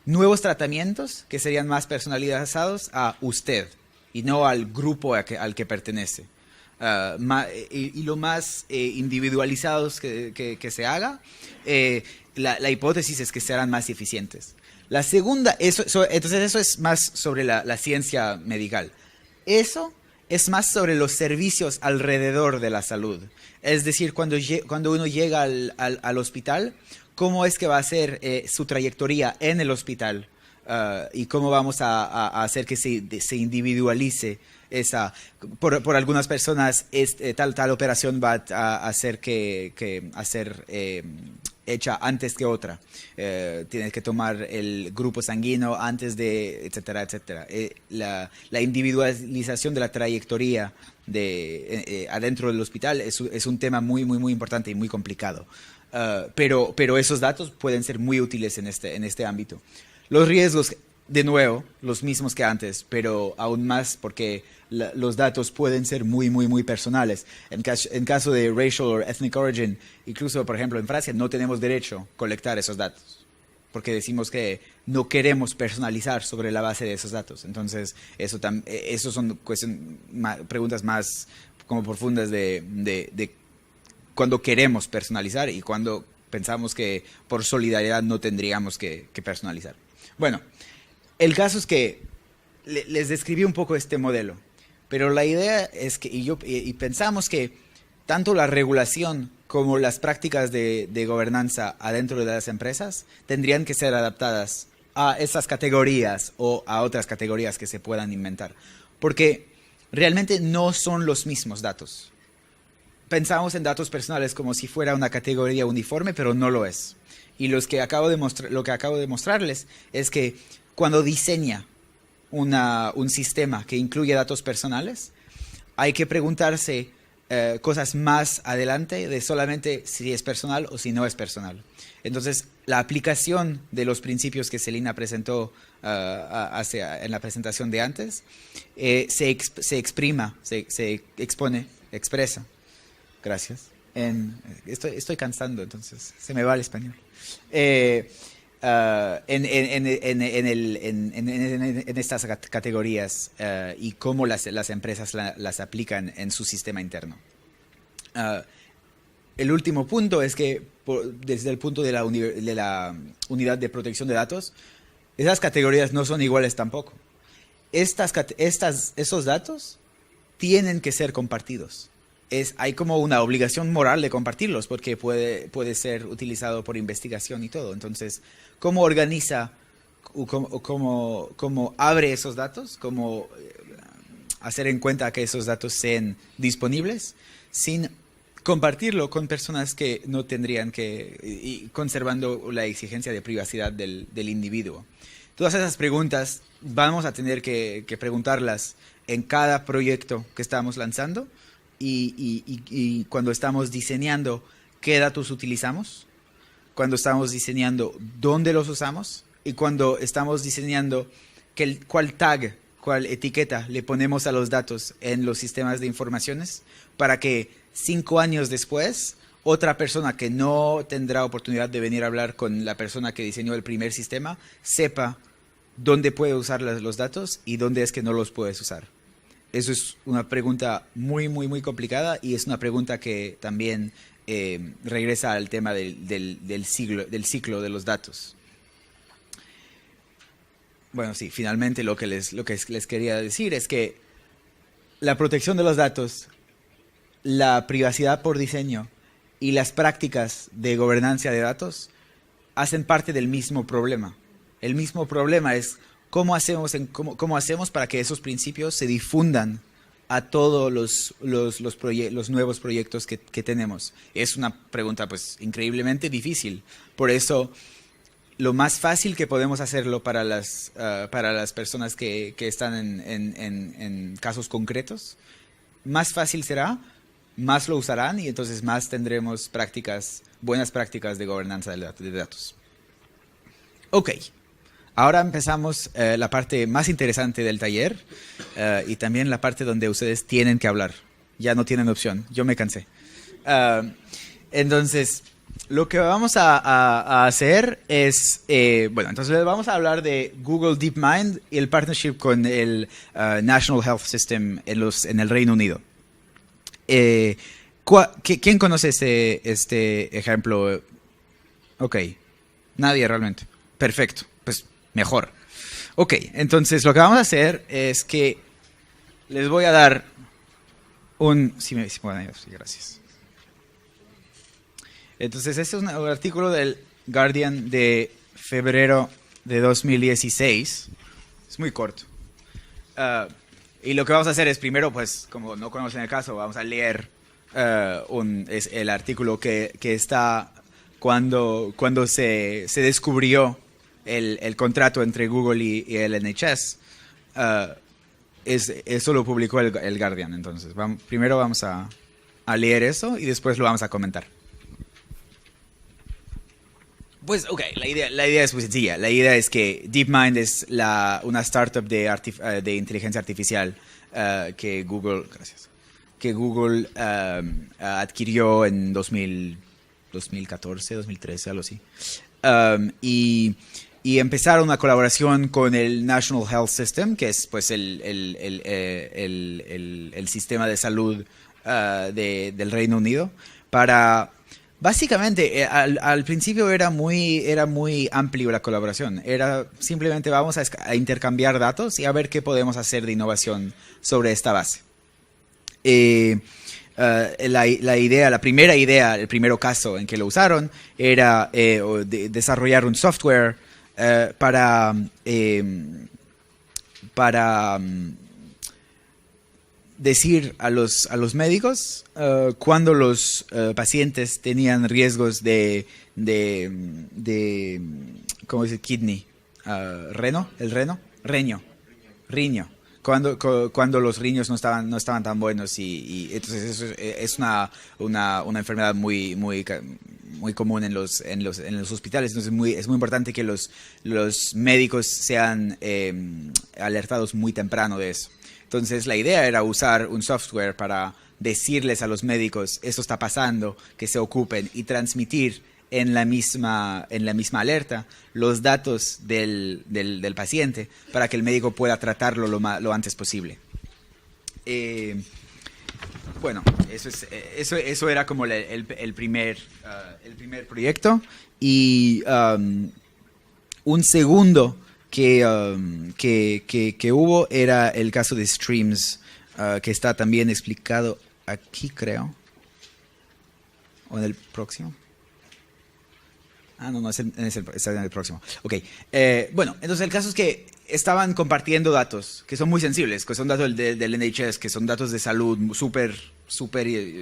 Nuevos tratamientos que serían más personalizados a usted y no al grupo al que pertenece. Y lo más individualizados que se haga, la hipótesis es que serán más eficientes. La segunda, entonces eso es más sobre la ciencia medical. Eso es más sobre los servicios alrededor de la salud. Es decir, cuando uno llega al hospital, ¿cómo es que va a ser su trayectoria en el hospital? Y cómo vamos a hacer que se individualice esa... Por algunas personas, tal operación va a ser hecha antes que otra. Tienes que tomar el grupo sanguíneo antes de, etcétera, etcétera. La individualización de la trayectoria adentro del hospital es un tema muy, muy, muy importante y muy complicado. Pero esos datos pueden ser muy útiles en este ámbito. Los riesgos, de nuevo, los mismos que antes, pero aún más porque los datos pueden ser muy, muy, muy personales. En caso de racial o ethnic origin, incluso, por ejemplo, en Francia, no tenemos derecho a colectar esos datos, porque decimos que no queremos personalizar sobre la base de esos datos. Entonces, eso son preguntas más como profundas de cuando queremos personalizar y cuando pensamos que por solidaridad no tendríamos que personalizar. Bueno, el caso es que les describí un poco este modelo, pero la idea es que, y pensamos que tanto la regulación como las prácticas de gobernanza adentro de las empresas tendrían que ser adaptadas a esas categorías o a otras categorías que se puedan inventar, porque realmente no son los mismos datos. Pensamos en datos personales como si fuera una categoría uniforme, pero no lo es. Y lo que acabo de mostrarles es que cuando diseña un sistema que incluye datos personales, hay que preguntarse cosas más adelante de solamente si es personal o si no es personal. Entonces, la aplicación de los principios que Celina presentó en la presentación de antes se expresa. Gracias. Estoy cansando, entonces se me va el español. En estas categorías y cómo las empresas las aplican en su sistema interno. El último punto es que desde el punto de la unidad de protección de datos, esas categorías no son iguales tampoco. Esos datos tienen que ser compartidos. Hay como una obligación moral de compartirlos porque puede ser utilizado por investigación y todo. Entonces, ¿cómo organiza o cómo abre esos datos? ¿Cómo hacer en cuenta que esos datos sean disponibles sin compartirlo con personas que no tendrían que, y conservando la exigencia de privacidad del individuo? Todas esas preguntas vamos a tener que preguntarlas en cada proyecto que estamos lanzando y cuando estamos diseñando qué datos utilizamos, cuando estamos diseñando dónde los usamos y cuando estamos diseñando cuál tag, cuál etiqueta le ponemos a los datos en los sistemas de informaciones para que 5 años después otra persona que no tendrá oportunidad de venir a hablar con la persona que diseñó el primer sistema sepa dónde puede usar los datos y dónde es que no los puedes usar. Eso es una pregunta muy, muy, muy complicada y es una pregunta que también regresa al tema del ciclo de los datos. Bueno, sí, finalmente lo que les quería decir es que la protección de los datos, la privacidad por diseño y las prácticas de gobernanza de datos hacen parte del mismo problema. El mismo problema es cómo hacemos para que esos principios se difundan a todos los nuevos proyectos que tenemos. Es una pregunta pues increíblemente difícil. Por eso lo más fácil que podemos hacerlo para las personas que están en casos concretos, más fácil será, más lo usarán y entonces más tendremos buenas prácticas de gobernanza de datos. Ok, ahora empezamos la parte más interesante del taller y también la parte donde ustedes tienen que hablar. Ya no tienen opción, yo me cansé. Entonces, lo que vamos a hacer es, entonces les vamos a hablar de Google DeepMind y el partnership con el National Health System en el Reino Unido. ¿Quién conoce este ejemplo? Ok, nadie realmente. Perfecto, pues mejor. Ok, entonces lo que vamos a hacer es que les voy a dar sí, gracias. Entonces este es un artículo del Guardian de febrero de 2016. Es muy corto. Y lo que vamos a hacer es primero, pues, como no conocen el caso, vamos a leer el artículo que está cuando se descubrió el contrato entre Google y el NHS. Eso lo publicó el Guardian. Entonces, primero vamos a leer eso y después lo vamos a comentar. Pues, ok, la idea es muy sencilla. La idea es que DeepMind es una startup de inteligencia artificial que Google adquirió en 2014, 2013, algo así. Y empezaron una colaboración con el National Health System, que es pues el sistema de salud del Reino Unido, para... Básicamente, al principio era muy amplio la colaboración. Era simplemente vamos a intercambiar datos y a ver qué podemos hacer de innovación sobre esta base. La primera idea, el primer caso en que lo usaron era desarrollar un software para decir a los médicos cuando los pacientes tenían riesgos de ¿cómo dice? Kidney, riño. Cuando los riños no estaban tan buenos y entonces eso es una enfermedad muy común en los hospitales. Entonces es muy importante que los médicos sean alertados muy temprano de eso. Entonces la idea era usar un software para decirles a los médicos eso está pasando, que se ocupen y transmitir en la misma alerta los datos del paciente para que el médico pueda tratarlo lo antes posible. Bueno, eso era como el primer proyecto. Y un segundo que hubo era el caso de Streams, que está también explicado aquí, creo. ¿O en el próximo? No, está en el próximo. Ok. Bueno, entonces el caso es que estaban compartiendo datos que son muy sensibles, que son datos del NHS, que son datos de salud súper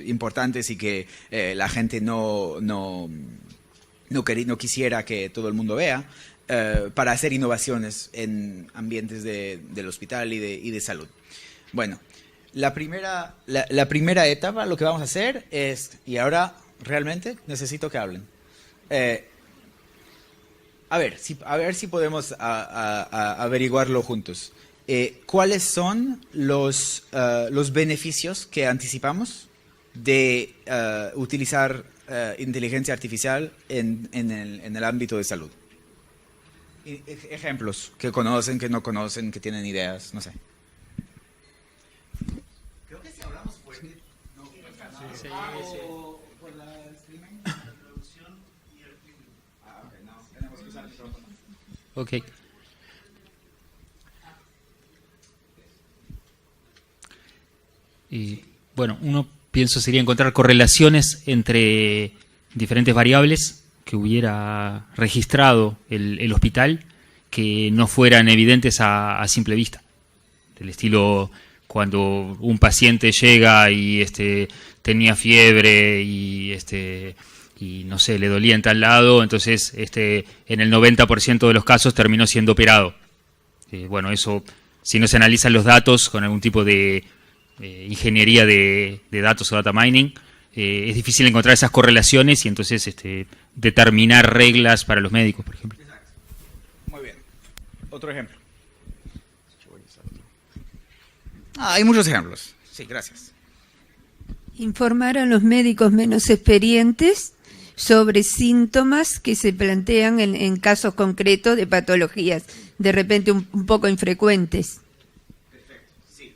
importantes y que la gente no quisiera que todo el mundo vea. para hacer innovaciones en ambientes del hospital y de salud. Bueno, la primera etapa, lo que vamos a hacer es, y ahora realmente necesito que hablen. A ver si podemos averiguarlo juntos. ¿Cuáles son los beneficios que anticipamos de utilizar inteligencia artificial en el ámbito de salud? Ejemplos que conocen, que no conocen, que tienen ideas, no sé. Creo que si hablamos fuerte, no por la streaming, traducción y el ok, no, tenemos que usar el micrófono.
Ok. Y bueno, uno pienso sería encontrar correlaciones entre diferentes variables que hubiera registrado el hospital que no fueran evidentes a simple vista. Del estilo cuando un paciente llega y tenía fiebre y no sé, le dolía en tal lado, entonces en el 90% de los casos terminó siendo operado. Bueno, eso, si no se analizan los datos con algún tipo de ingeniería de datos o data mining, es difícil encontrar esas correlaciones y entonces determinar reglas para los médicos, por ejemplo.
Exacto. Muy bien. Otro ejemplo. Hay muchos ejemplos. Sí, gracias.
Informar a los médicos menos experientes sobre síntomas que se plantean en casos concretos de patologías, de repente un poco infrecuentes.
Perfecto, sí.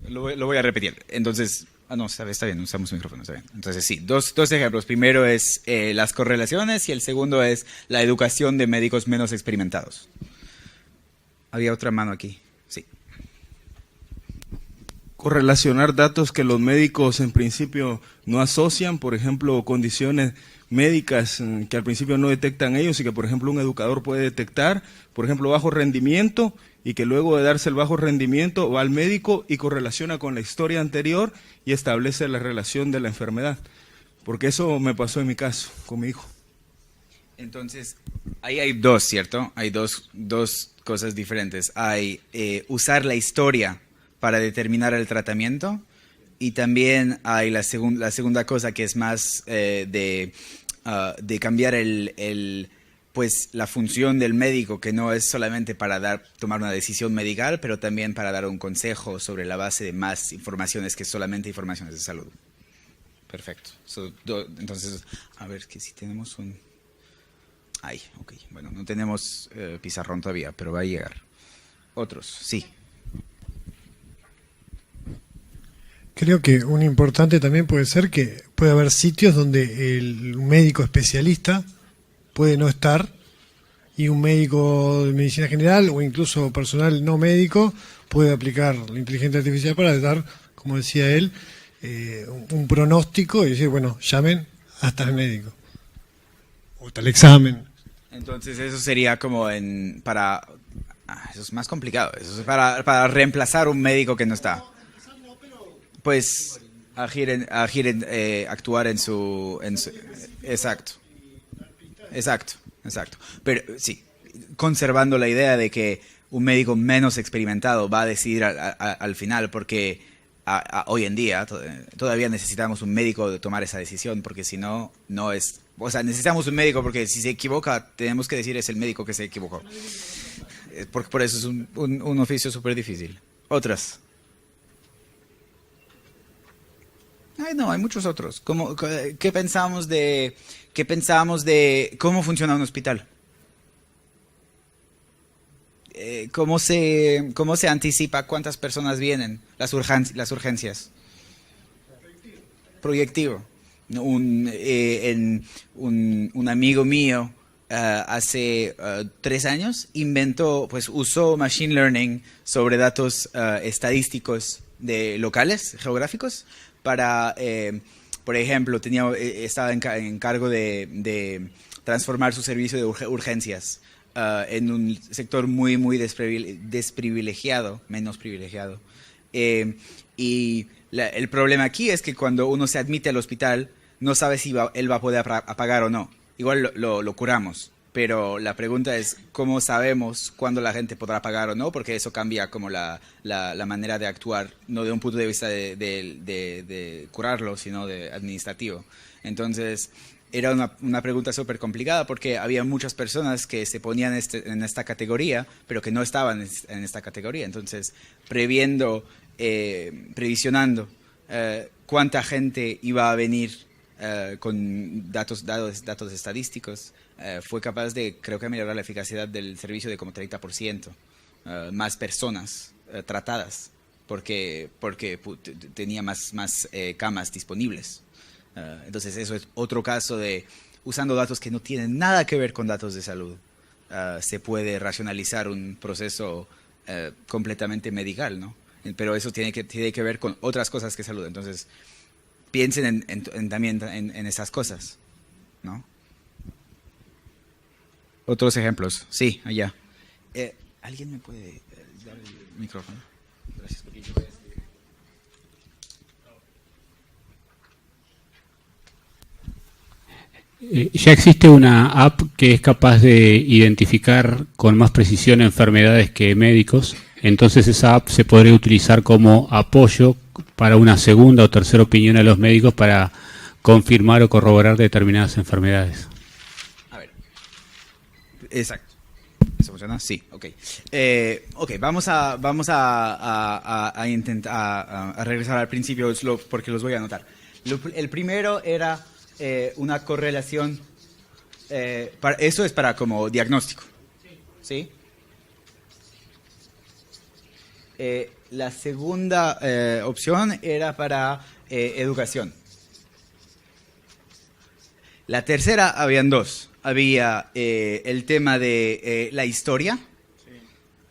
Lo voy a repetir. Entonces, no, está bien, usamos un micrófono, está bien. Entonces, sí, dos ejemplos. Primero es las correlaciones y el segundo es la educación de médicos menos experimentados. Había otra mano aquí. Sí.
Correlacionar datos que los médicos en principio no asocian, por ejemplo, condiciones médicas que al principio no detectan ellos y que, por ejemplo, un educador puede detectar, por ejemplo, bajo rendimiento, y que luego de darse el bajo rendimiento va al médico y correlaciona con la historia anterior y establece la relación de la enfermedad. Porque eso me pasó en mi caso, con mi hijo.
Entonces, ahí hay dos, ¿cierto? Hay dos cosas diferentes. Hay usar la historia para determinar el tratamiento, y también hay la segunda cosa, que es más de cambiar pues la función del médico, que no es solamente para tomar una decisión medical, pero también para dar un consejo sobre la base de más informaciones que solamente informaciones de salud. Perfecto. Entonces, a ver, que si tenemos un... ok. Bueno, no tenemos pizarrón todavía, pero va a llegar. Otros, sí.
Creo que un importante también puede ser que puede haber sitios donde el médico especialista puede no estar y un médico de medicina general o incluso personal no médico puede aplicar la inteligencia artificial para dar, como decía él, un pronóstico y decir, bueno, llamen hasta el médico o hasta el examen.
Entonces eso sería como eso es más complicado, eso es para reemplazar un médico que no está. Pues actuar en su exacto. Pero sí, conservando la idea de que un médico menos experimentado va a decidir al final, porque hoy en día todavía necesitamos un médico de tomar esa decisión, porque si no, no es... O sea, necesitamos un médico porque si se equivoca, tenemos que decir es el médico que se equivocó. Por eso es un oficio súper difícil. Otras. No, hay muchos otros. ¿Qué pensamos de cómo funciona un hospital? ¿Cómo se anticipa cuántas personas vienen? Las urgencias. Proyectivo. Un amigo mío hace 3 años usó machine learning sobre datos estadísticos locales, geográficos, para, por ejemplo, estaba en cargo de transformar su servicio de urgencias en un sector muy, muy desprivilegiado, menos privilegiado. Y el problema aquí es que cuando uno se admite al hospital, no sabe si él va a poder pagar o no. Igual lo curamos, pero la pregunta es cómo sabemos cuándo la gente podrá pagar o no, porque eso cambia como la manera de actuar, no de un punto de vista de curarlo, sino de administrativo. Entonces, era una pregunta súper complicada porque había muchas personas que se ponían en esta categoría, pero que no estaban en esta categoría. Entonces, previsionando cuánta gente iba a venir con datos estadísticos, fue capaz de, creo que, mejorar la eficacia del servicio de como 30%, más personas tratadas, porque tenía más camas disponibles. Entonces eso es otro caso de, usando datos que no tienen nada que ver con datos de salud, se puede racionalizar un proceso completamente medical, ¿no? Pero eso tiene que ver con otras cosas que salud. Entonces, piensen también en esas cosas, ¿no? Otros ejemplos. Sí, allá. ¿Alguien me puede dar el micrófono? Gracias. Porque yo voy a escribir.
Ya existe una app que es capaz de identificar con más precisión enfermedades que médicos. Entonces esa app se podría utilizar como apoyo para una segunda o tercera opinión a los médicos para confirmar o corroborar determinadas enfermedades.
A ver. Exacto. ¿Eso funciona? Sí, ok. Vamos a intentar a regresar al principio porque los voy a anotar. El primero era una correlación. Eso es para como diagnóstico. ¿Sí? La segunda opción era para educación. La tercera, habían dos. Había el tema de la historia.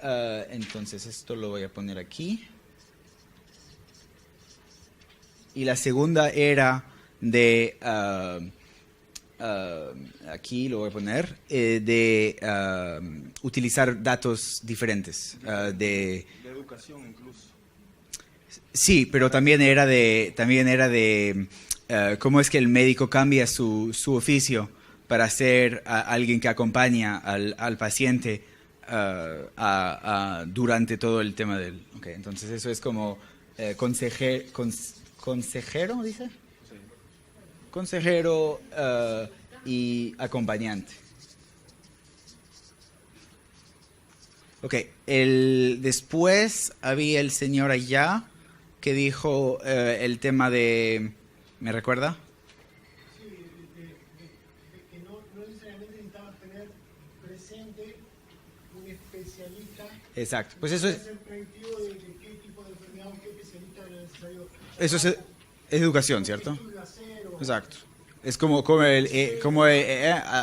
Entonces, esto lo voy a poner aquí. Y la segunda era de... aquí lo voy a poner. De utilizar datos diferentes. De
educación incluso.
Sí, pero también era de cómo es que el médico cambia su oficio para ser alguien que acompaña al paciente durante todo el tema del... Okay, entonces eso es como consejero, ¿dice? Consejero y acompañante. Ok, después había el señor allá que dijo el tema de... ¿Me recuerda?
Sí, de que no necesariamente necesitaba tener presente un especialista.
Exacto, pues eso es...
Ser predictivo de qué tipo de enfermedad o qué especialista era necesario.
Eso es educación, ¿cierto?
Estudio hacer o-
Exacto. Es como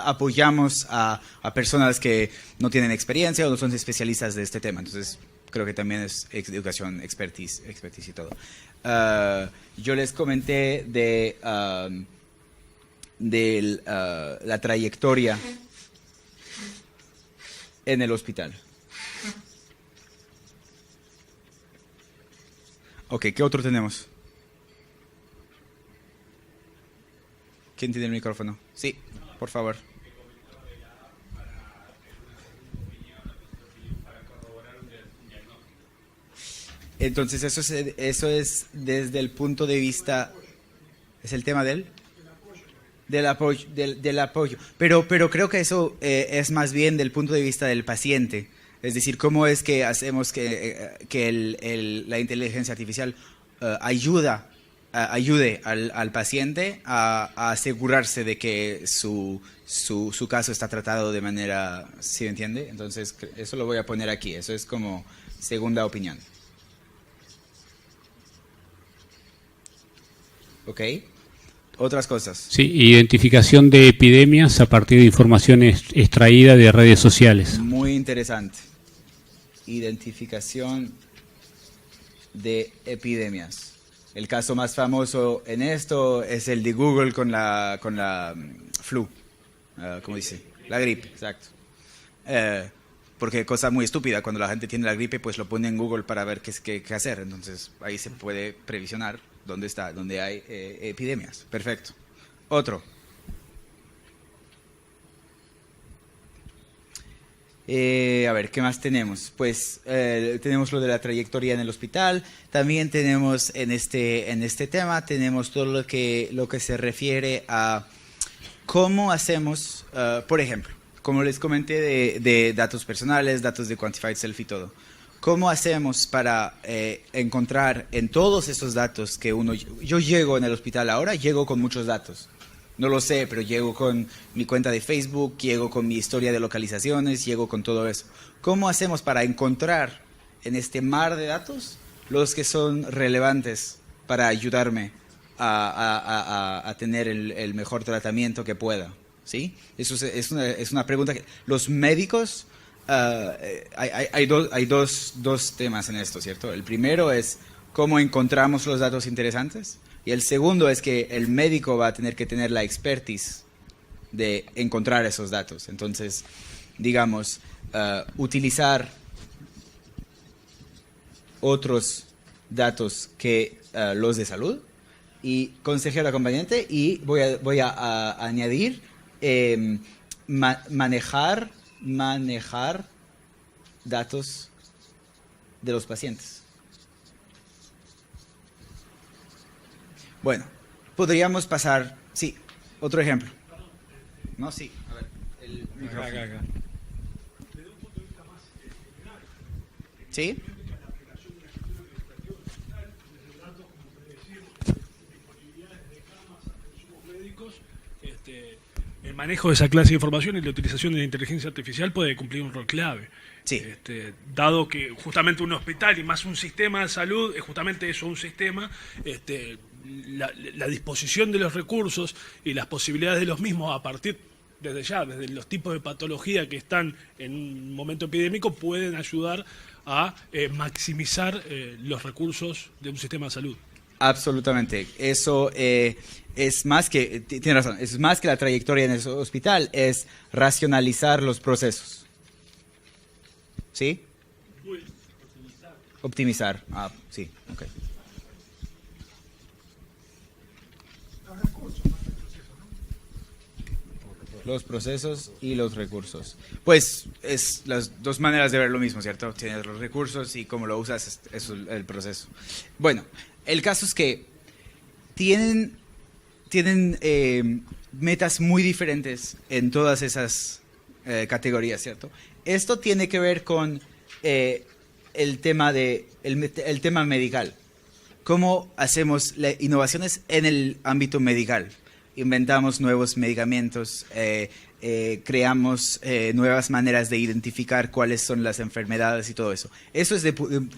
apoyamos a personas que no tienen experiencia o no son especialistas de este tema. Entonces, creo que también es educación, expertise y todo. Yo les comenté de la trayectoria en el hospital. Ok, ¿qué otro tenemos? ¿Quién tiene el micrófono? Sí, por favor. Entonces, eso es desde el punto de vista... ¿Es el tema del apoyo? Del apoyo. Pero creo que eso es más bien del punto de vista del paciente. Es decir, cómo es que hacemos que la inteligencia artificial ayude al paciente a asegurarse de que su caso está tratado de manera... ¿Sí me entiende? Entonces, eso lo voy a poner aquí. Eso es como segunda opinión. ¿Ok? Otras cosas.
Sí, identificación de epidemias a partir de información extraída de redes sociales.
Muy interesante. Identificación de epidemias. El caso más famoso en esto es el de Google con la flu. ¿Cómo dice? La gripe, exacto. Porque cosa muy estúpida, cuando la gente tiene la gripe, pues lo pone en Google para ver qué hacer. Entonces ahí se puede previsionar dónde hay epidemias. Perfecto. Otro. A ver, ¿qué más tenemos? Pues tenemos lo de la trayectoria en el hospital. También tenemos en este tema, tenemos todo lo que se refiere a cómo hacemos, por ejemplo, como les comenté de datos personales, datos de Quantified Self y todo. ¿Cómo hacemos para encontrar en todos esos datos que yo llego en el hospital ahora, llego con muchos datos? No lo sé, pero llego con mi cuenta de Facebook, llego con mi historia de localizaciones, llego con todo eso. ¿Cómo hacemos para encontrar en este mar de datos los que son relevantes para ayudarme a tener el mejor tratamiento que pueda? ¿Sí? Eso es una pregunta que los médicos... hay dos temas en esto, ¿cierto? El primero es cómo encontramos los datos interesantes. Y el segundo es que el médico va a tener que tener la expertise de encontrar esos datos. Entonces, digamos, utilizar otros datos que los de salud y consejero acompañante, y voy a añadir manejar datos de los pacientes. Bueno, podríamos pasar... Sí, otro ejemplo. No, sí. A ver, el micrófono.
Acá.
¿Sí?
El manejo de esa clase de información y la utilización de la inteligencia artificial puede cumplir un rol clave.
Sí.
Dado que justamente un hospital y más un sistema de salud es justamente eso, un sistema, la disposición de los recursos y las posibilidades de los mismos a partir desde los tipos de patología que están en un momento epidémico pueden ayudar a maximizar los recursos de un sistema de salud.
Absolutamente. Eso es más que, tiene razón, es más que la trayectoria en el hospital, es racionalizar los procesos. ¿Sí? Optimizar. Ah, sí, ok. Los procesos y los recursos. Pues es las dos maneras de ver lo mismo, ¿cierto? Tienes los recursos y cómo lo usas es el proceso. Bueno, el caso es que tienen metas muy diferentes en todas esas categorías, ¿cierto? Esto tiene que ver con el tema medical. ¿Cómo hacemos innovaciones en el ámbito medical? Inventamos nuevos medicamentos, creamos nuevas maneras de identificar cuáles son las enfermedades y todo eso. Eso es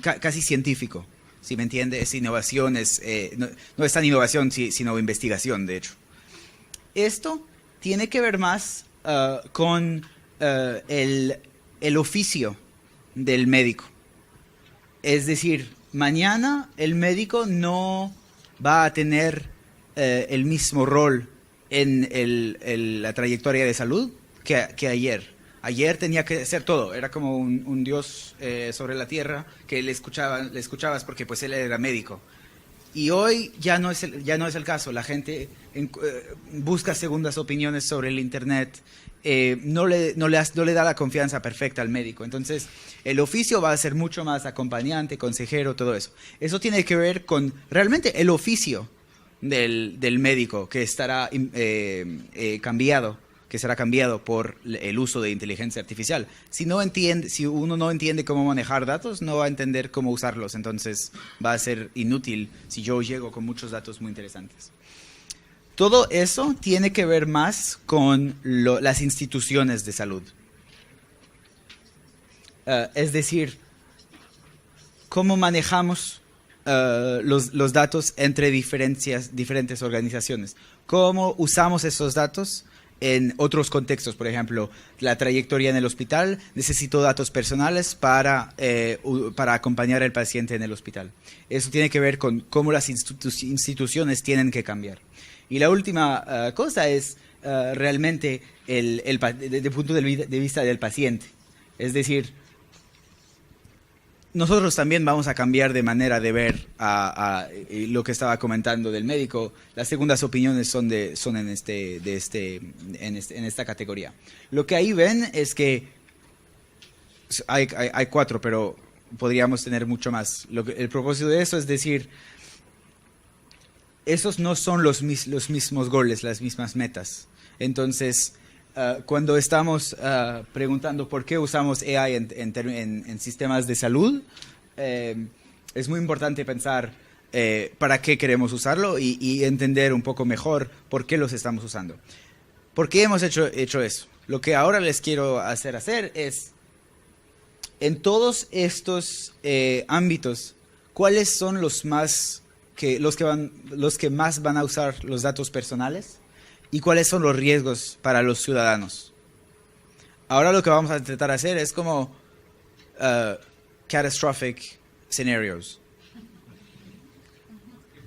casi científico, ¿sí me entiende? Es innovación, no es tan innovación, sino investigación, de hecho. Esto tiene que ver más con el oficio del médico. Es decir, mañana el médico no va a tener el mismo rol en la trayectoria de salud que ayer. Ayer tenía que hacer todo, era como un dios sobre la tierra que le escuchabas porque pues él era médico. Y hoy ya no es el caso. La gente busca segundas opiniones sobre el internet, no le da la confianza perfecta al médico. Entonces, el oficio va a ser mucho más acompañante, consejero, todo eso. Eso tiene que ver con realmente el oficio del médico que estará cambiado por el uso de inteligencia artificial. Si uno no entiende cómo manejar datos, no va a entender cómo usarlos. Entonces va a ser inútil si yo llego con muchos datos muy interesantes. Todo eso tiene que ver más con las instituciones de salud. Es decir, cómo manejamos los datos entre diferentes organizaciones. ¿Cómo usamos esos datos en otros contextos? Por ejemplo, la trayectoria en el hospital, necesito datos personales para acompañar al paciente en el hospital. Eso tiene que ver con cómo las instituciones tienen que cambiar. Y la última cosa es realmente desde el punto de vista del paciente. Es decir, nosotros también vamos a cambiar de manera de ver a lo que estaba comentando del médico. Las segundas opiniones son en esta categoría. Lo que ahí ven es que hay 4, pero podríamos tener mucho más. El propósito de eso es decir, esos no son los mismos goles, las mismas metas. Entonces, cuando estamos preguntando por qué usamos AI en sistemas de salud, es muy importante pensar para qué queremos usarlo y entender un poco mejor por qué los estamos usando. ¿Por qué hemos hecho eso? Lo que ahora les quiero hacer es, en todos estos ámbitos, ¿cuáles son los que más van a usar los datos personales? ¿Y cuáles son los riesgos para los ciudadanos? Ahora lo que vamos a intentar hacer es como catastrophic scenarios.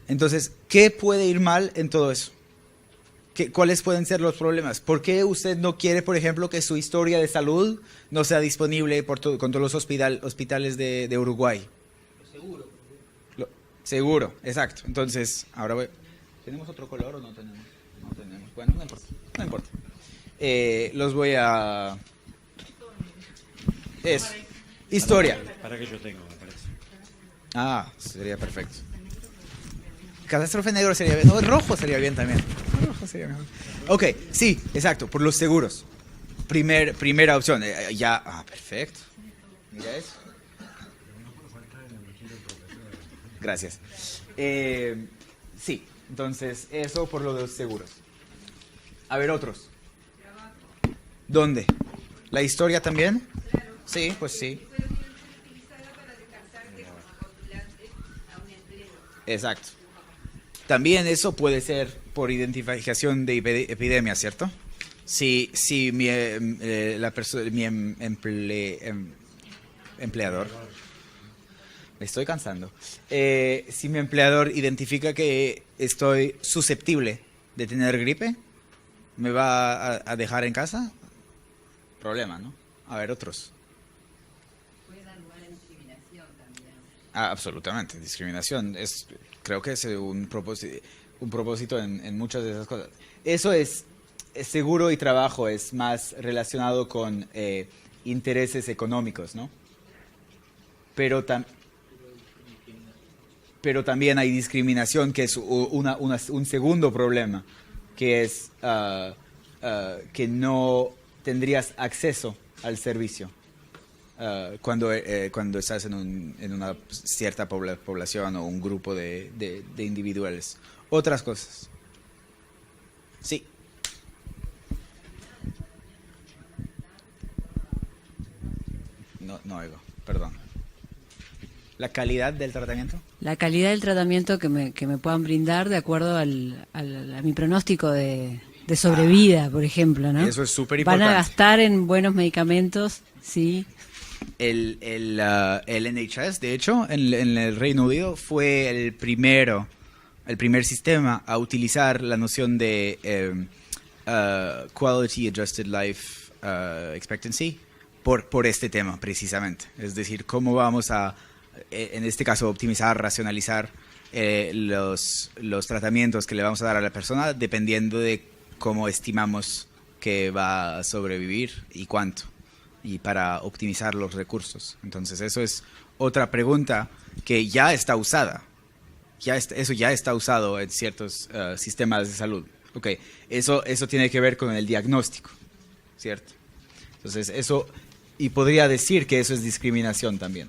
Entonces, ¿qué puede ir mal en todo eso? ¿Cuáles pueden ser los problemas? ¿Por qué usted no quiere, por ejemplo, que su historia de salud no sea disponible con todos los hospitales de Uruguay? Seguro, exacto. Entonces, ahora ¿tenemos otro color o no tenemos? No tenemos. Bueno, no importa. Los voy a... Eso. Historia.
Para que yo tengo, me parece.
Ah, sería perfecto. Catástrofe negro sería bien. No, rojo sería bien también. Rojo sería mejor. Ok, sí, exacto, por los seguros. Primera opción. Perfecto. Mira eso. Gracias. Sí, entonces eso por lo de los seguros. A ver, otros. ¿Dónde? ¿La historia también? Sí, pues sí. Exacto. También eso puede ser por identificación de epidemias, ¿cierto? Si mi empleador, me estoy cansando, si mi empleador identifica que estoy susceptible de tener gripe, ¿me va a dejar en casa? Problema, ¿no? A ver, otros.
Puede dar lugar a discriminación también.
Absolutamente, discriminación. Creo que es un propósito en muchas de esas cosas. Eso es seguro y trabajo, es más relacionado con intereses económicos, ¿no? Pero también hay discriminación, que es un segundo problema, que es que no tendrías acceso al servicio cuando estás en una cierta población o un grupo de individuales. Otras cosas. Sí. No oigo, perdón. ¿La calidad del tratamiento?
La calidad del tratamiento que me puedan brindar de acuerdo a mi pronóstico de sobrevida, por ejemplo, ¿no?
Eso es súper importante.
¿Van a gastar en buenos medicamentos? Sí.
El NHS, de hecho, en el Reino Unido fue el primer sistema a utilizar la noción de Quality Adjusted Life Expectancy por este tema, precisamente. Es decir, cómo vamos a, en este caso, optimizar, racionalizar los tratamientos que le vamos a dar a la persona dependiendo de cómo estimamos que va a sobrevivir y cuánto, y para optimizar los recursos. Entonces, eso es otra pregunta que ya está usada. Eso ya está usado en ciertos sistemas de salud. Okay. Eso tiene que ver con el diagnóstico, ¿cierto? Entonces, eso, y podría decir que eso es discriminación también.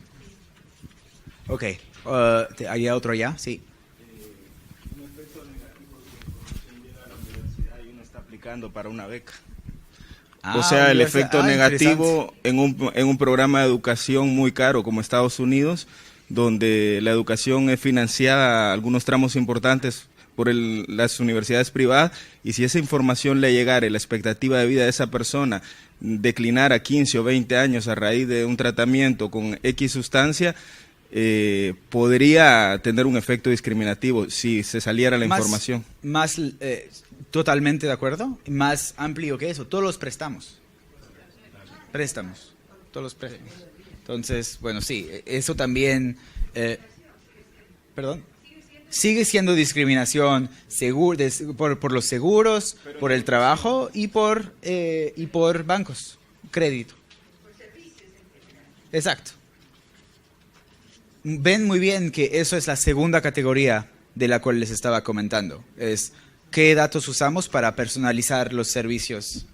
Ok, ¿hay otro allá? Sí.
Un efecto negativo de la universidad y uno está aplicando para una beca. O sea, el efecto negativo en un programa de educación muy caro como Estados Unidos, donde la educación es financiada a algunos tramos importantes por las universidades privadas, y si esa información le llegara y la expectativa de vida de esa persona declinara a 15 o 20 años a raíz de un tratamiento con X sustancia, podría tener un efecto discriminativo si se saliera la información.
Totalmente de acuerdo. Más amplio que eso, todos los préstamos. Todos los préstamos. Entonces, bueno, sí, eso también, sigue siendo discriminación por los seguros, por el trabajo y por bancos, crédito. Exacto. Ven muy bien que eso es la segunda categoría de la cual les estaba comentando. Es qué datos usamos para personalizar los servicios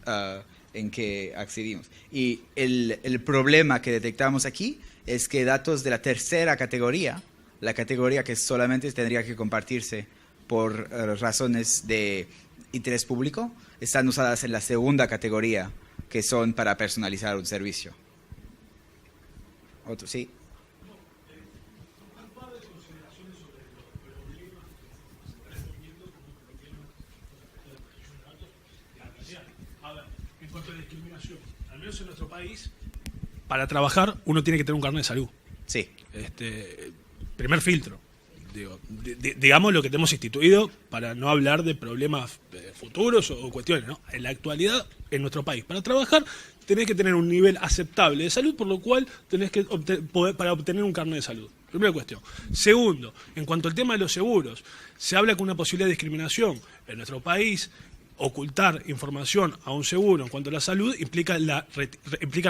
en que accedimos. Y el problema que detectamos aquí es que datos de la tercera categoría, la categoría que solamente tendría que compartirse por razones de interés público, están usadas en la segunda categoría, que son para personalizar un servicio. Otro, sí.
En cuanto a la discriminación, al menos en nuestro país, para trabajar uno tiene que tener un carnet de salud.
Sí.
Primer filtro. Digamos lo que tenemos instituido para no hablar de problemas futuros o cuestiones, ¿no? En la actualidad, en nuestro país, para trabajar tenés que tener un nivel aceptable de salud, por lo cual tenés que para obtener un carnet de salud. Primera cuestión. Segundo, en cuanto al tema de los seguros, se habla con una posibilidad de discriminación en nuestro país. Ocultar información a un seguro en cuanto a la salud implica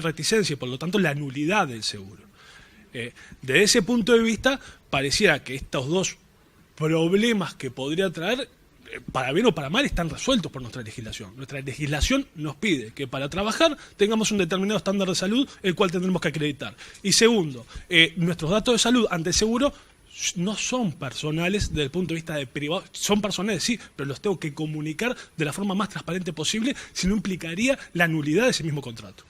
reticencia y por lo tanto la nulidad del seguro. Desde ese punto de vista, pareciera que estos dos problemas que podría traer, para bien o para mal, están resueltos por nuestra legislación. Nuestra legislación nos pide que para trabajar tengamos un determinado estándar de salud, el cual tendremos que acreditar. Y segundo, nuestros datos de salud ante el seguro no son personales desde el punto de vista de privado, son personales, sí, pero los tengo que comunicar de la forma más transparente posible, si no implicaría la nulidad de ese mismo contrato.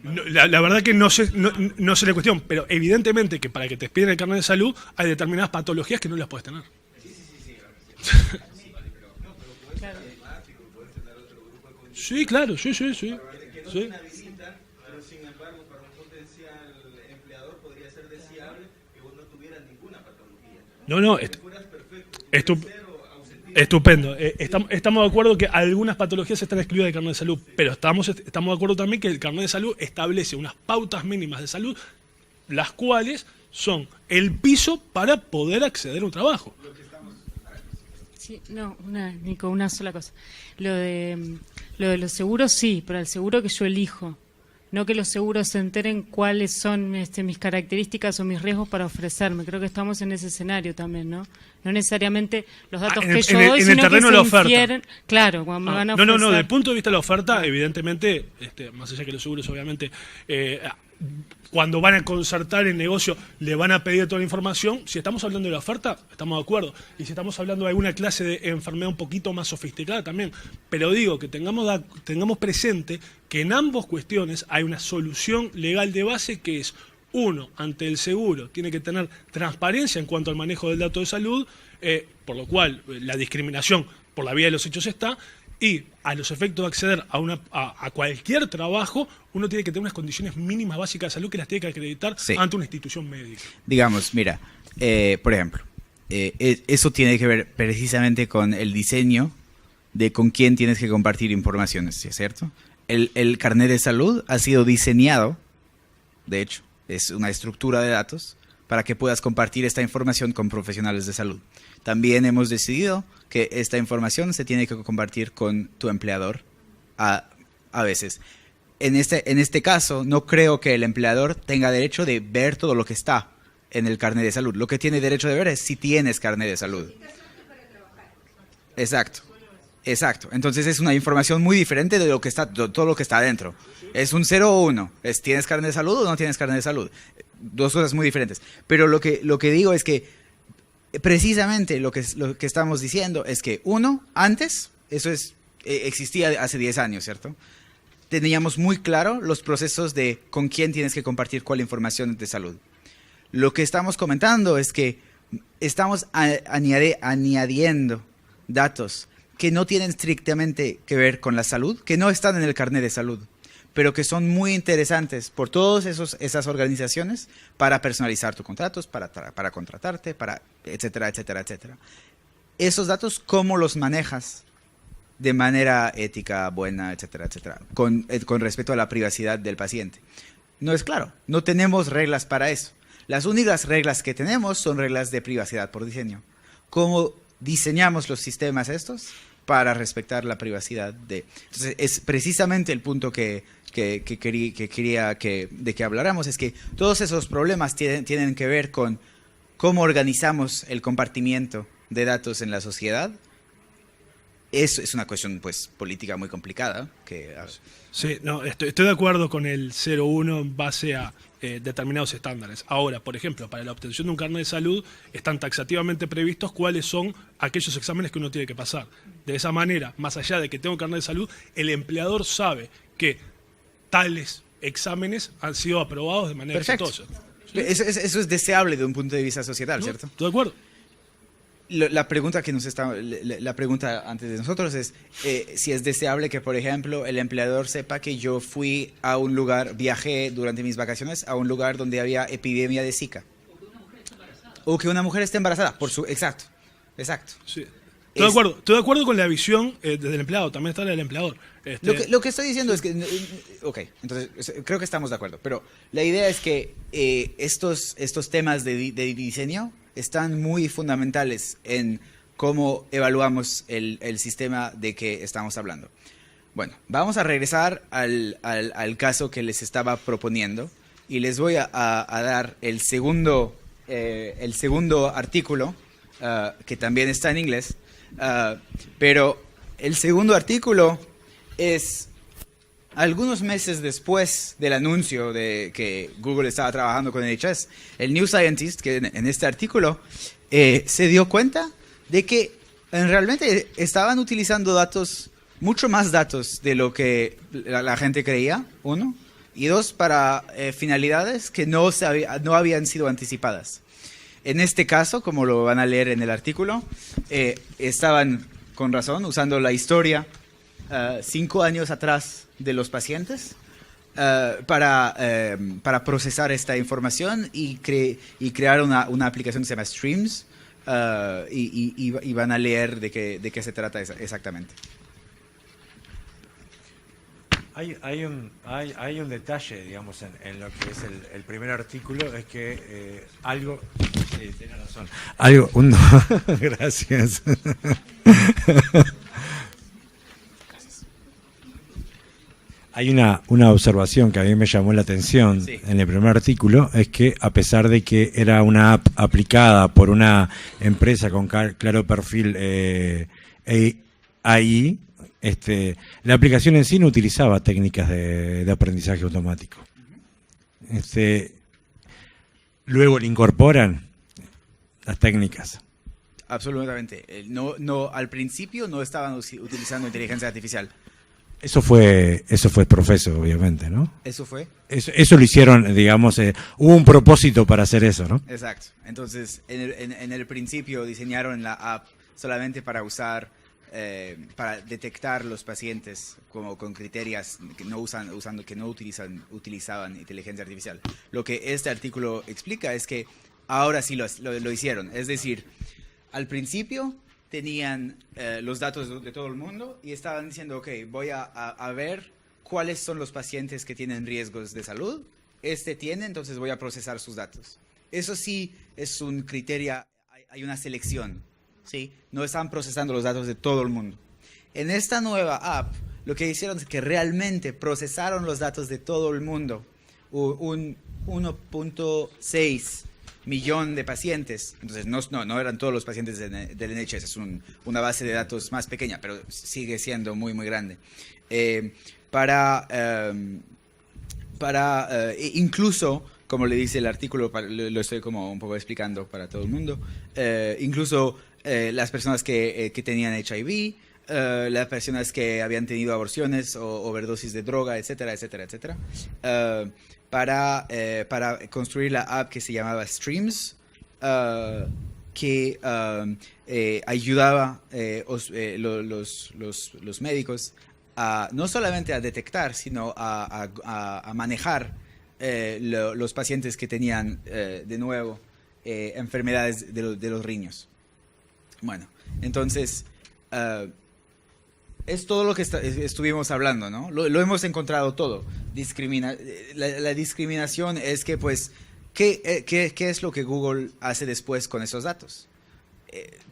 No, la verdad que no sé la cuestión, pero evidentemente que para que te expiden el carnet de salud hay determinadas patologías que no las puedes tener. Sí, claro, sí. No, estupendo. Estamos de acuerdo que algunas patologías están excluidas del carnet de salud, pero estamos de acuerdo también que el carnet de salud establece unas pautas mínimas de salud, las cuales son el piso para poder acceder a un trabajo.
Sí, no, Nico, una sola cosa. Lo de los seguros sí, pero el seguro que yo elijo. No que los seguros se enteren cuáles son mis características o mis riesgos para ofrecerme. Creo que estamos en ese escenario también, ¿no? No necesariamente los datos que yo doy, sino que se infieren. Claro, cuando me van a ofrecer.
No, desde el punto de vista de la oferta, evidentemente, más allá que los seguros, obviamente, cuando van a concertar el negocio, le van a pedir toda la información. Si estamos hablando de la oferta, estamos de acuerdo. Y si estamos hablando de alguna clase de enfermedad un poquito más sofisticada también. Pero digo que tengamos presente que en ambas cuestiones hay una solución legal de base que es, uno, ante el seguro, tiene que tener transparencia en cuanto al manejo del dato de salud, por lo cual la discriminación por la vía de los hechos está. Y a los efectos de acceder a cualquier trabajo, uno tiene que tener unas condiciones mínimas básicas de salud que las tiene que acreditar ante una institución médica.
Digamos, mira, por ejemplo, eso tiene que ver precisamente con el diseño de con quién tienes que compartir informaciones, ¿cierto? El carnet de salud ha sido diseñado, de hecho, es una estructura de datos para que puedas compartir esta información con profesionales de salud. También hemos decidido que esta información se tiene que compartir con tu empleador a veces. En este caso, no creo que el empleador tenga derecho de ver todo lo que está en el carnet de salud. Lo que tiene derecho de ver es si tienes carnet de salud. Exacto. Entonces es una información muy diferente de lo que está, todo lo que está adentro. Es un 0 o 1. ¿Tienes carnet de salud o no tienes carnet de salud? Dos cosas muy diferentes. Pero lo que digo es que precisamente lo que estamos diciendo es que, uno, antes, existía hace 10 años, ¿cierto? Teníamos muy claro los procesos de con quién tienes que compartir cuál información de salud. Lo que estamos comentando es que estamos añadiendo datos que no tienen estrictamente que ver con la salud, que no están en el carnet de salud, pero que son muy interesantes por todas esas organizaciones para personalizar tus contratos, para contratarte, etcétera, etcétera, etcétera. Esos datos, ¿cómo los manejas de manera ética, buena, etcétera, etcétera, con respecto a la privacidad del paciente? No es claro, no tenemos reglas para eso. Las únicas reglas que tenemos son reglas de privacidad por diseño. ¿Cómo diseñamos los sistemas estos? para respetar la privacidad de... Entonces, es precisamente el punto que quería de que habláramos, es que todos esos problemas tienen que ver con cómo organizamos el compartimiento de datos en la sociedad. Es una cuestión pues política muy complicada.
Sí, no, estoy de acuerdo con el 01 en base a determinados estándares. Ahora, por ejemplo, para la obtención de un carnet de salud están taxativamente previstos cuáles son aquellos exámenes que uno tiene que pasar. De esa manera, más allá de que tenga un carnet de salud, el empleador sabe que tales exámenes han sido aprobados de manera exitosa. ¿Sí?
Eso es deseable de un punto de vista societal, ¿cierto?
Estoy de acuerdo.
La pregunta la pregunta antes de nosotros es si es deseable que, por ejemplo, el empleador sepa que yo fui a un lugar, viajé durante mis vacaciones a un lugar donde había epidemia de Zika. O que una mujer esté embarazada. Exacto.
Sí. Estoy de acuerdo con la visión del empleado, también está la del empleador.
Lo que estoy diciendo es que... Ok, entonces creo que estamos de acuerdo, pero la idea es que estos temas de diseño están muy fundamentales en cómo evaluamos el sistema de que estamos hablando. Bueno, vamos a regresar al caso que les estaba proponiendo y les voy a dar el segundo artículo, que también está en inglés, pero el segundo artículo es algunos meses después del anuncio de que Google estaba trabajando con NHS. El New Scientist, que en este artículo se dio cuenta de que realmente estaban utilizando mucho más datos de lo que la gente creía, uno, y dos, para finalidades que no habían sido anticipadas. En este caso, como lo van a leer en el artículo, estaban con razón usando la historia 5 años atrás de los pacientes para procesar esta información y crear una aplicación que se llama Streams, y van a leer de qué se trata exactamente.
Hay un detalle, digamos, en lo que es el primer artículo, es que algo... Sí, tiene razón. Gracias. Hay una observación que a mí me llamó la atención en el primer artículo, es que a pesar de que era una app aplicada por una empresa con claro perfil AI, la aplicación en sí no utilizaba técnicas de aprendizaje automático. Luego le incorporan las técnicas.
Absolutamente. Al principio no estaban utilizando inteligencia artificial.
Eso fue profeso, obviamente, ¿no?
¿Eso fue?
Eso lo hicieron, digamos, hubo un propósito para hacer eso, ¿no?
Exacto. Entonces, en el principio diseñaron la app solamente para para detectar los pacientes como con criterios que no utilizaban inteligencia artificial. Lo que este artículo explica es que ahora sí lo hicieron. Es decir, al principio tenían los datos de todo el mundo y estaban diciendo, ok, voy a ver cuáles son los pacientes que tienen riesgos de salud. Entonces voy a procesar sus datos. Eso sí es un criterio, hay una selección, ¿sí? No estaban procesando los datos de todo el mundo. En esta nueva app, lo que hicieron es que realmente procesaron los datos de todo el mundo. Un 1.6 millón de pacientes. Entonces no eran todos los pacientes del NHS, es una base de datos más pequeña, pero sigue siendo muy muy grande. Incluso, como le dice el artículo, lo estoy como un poco explicando para todo el mundo, incluso las personas que tenían HIV, las personas que habían tenido aborciones o overdosis de droga, etcétera, etcétera, etcétera, para construir la app que se llamaba Streams, que ayudaba los médicos no solamente a detectar, sino a manejar los pacientes que tenían, de nuevo, enfermedades de los riños. Bueno, entonces... es todo lo que estuvimos hablando, ¿no? Lo hemos encontrado todo. La discriminación es que, pues, ¿qué es lo que Google hace después con esos datos?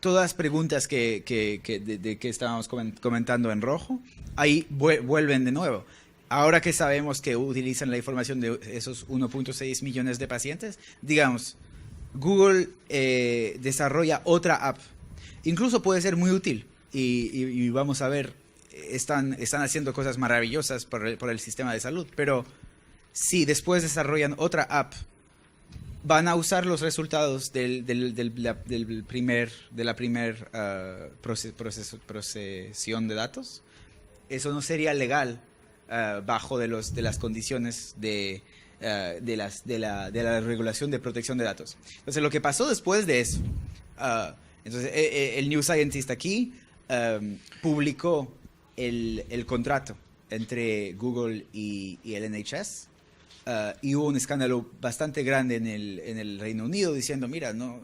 todas las preguntas que estábamos comentando en rojo, ahí vuelven de nuevo. Ahora que sabemos que utilizan la información de esos 1.6 millones de pacientes, digamos, Google desarrolla otra app. Incluso puede ser muy útil y vamos a ver, están haciendo cosas maravillosas por el sistema de salud, pero si después desarrollan otra app, van a usar los resultados de la primer procesión de datos. Eso no sería legal bajo de las condiciones de la regulación de protección de datos. Entonces, lo que pasó después de eso, entonces el New Scientist aquí publicó el contrato entre Google y el NHS. Y hubo un escándalo bastante grande en el Reino Unido diciendo, mira, no,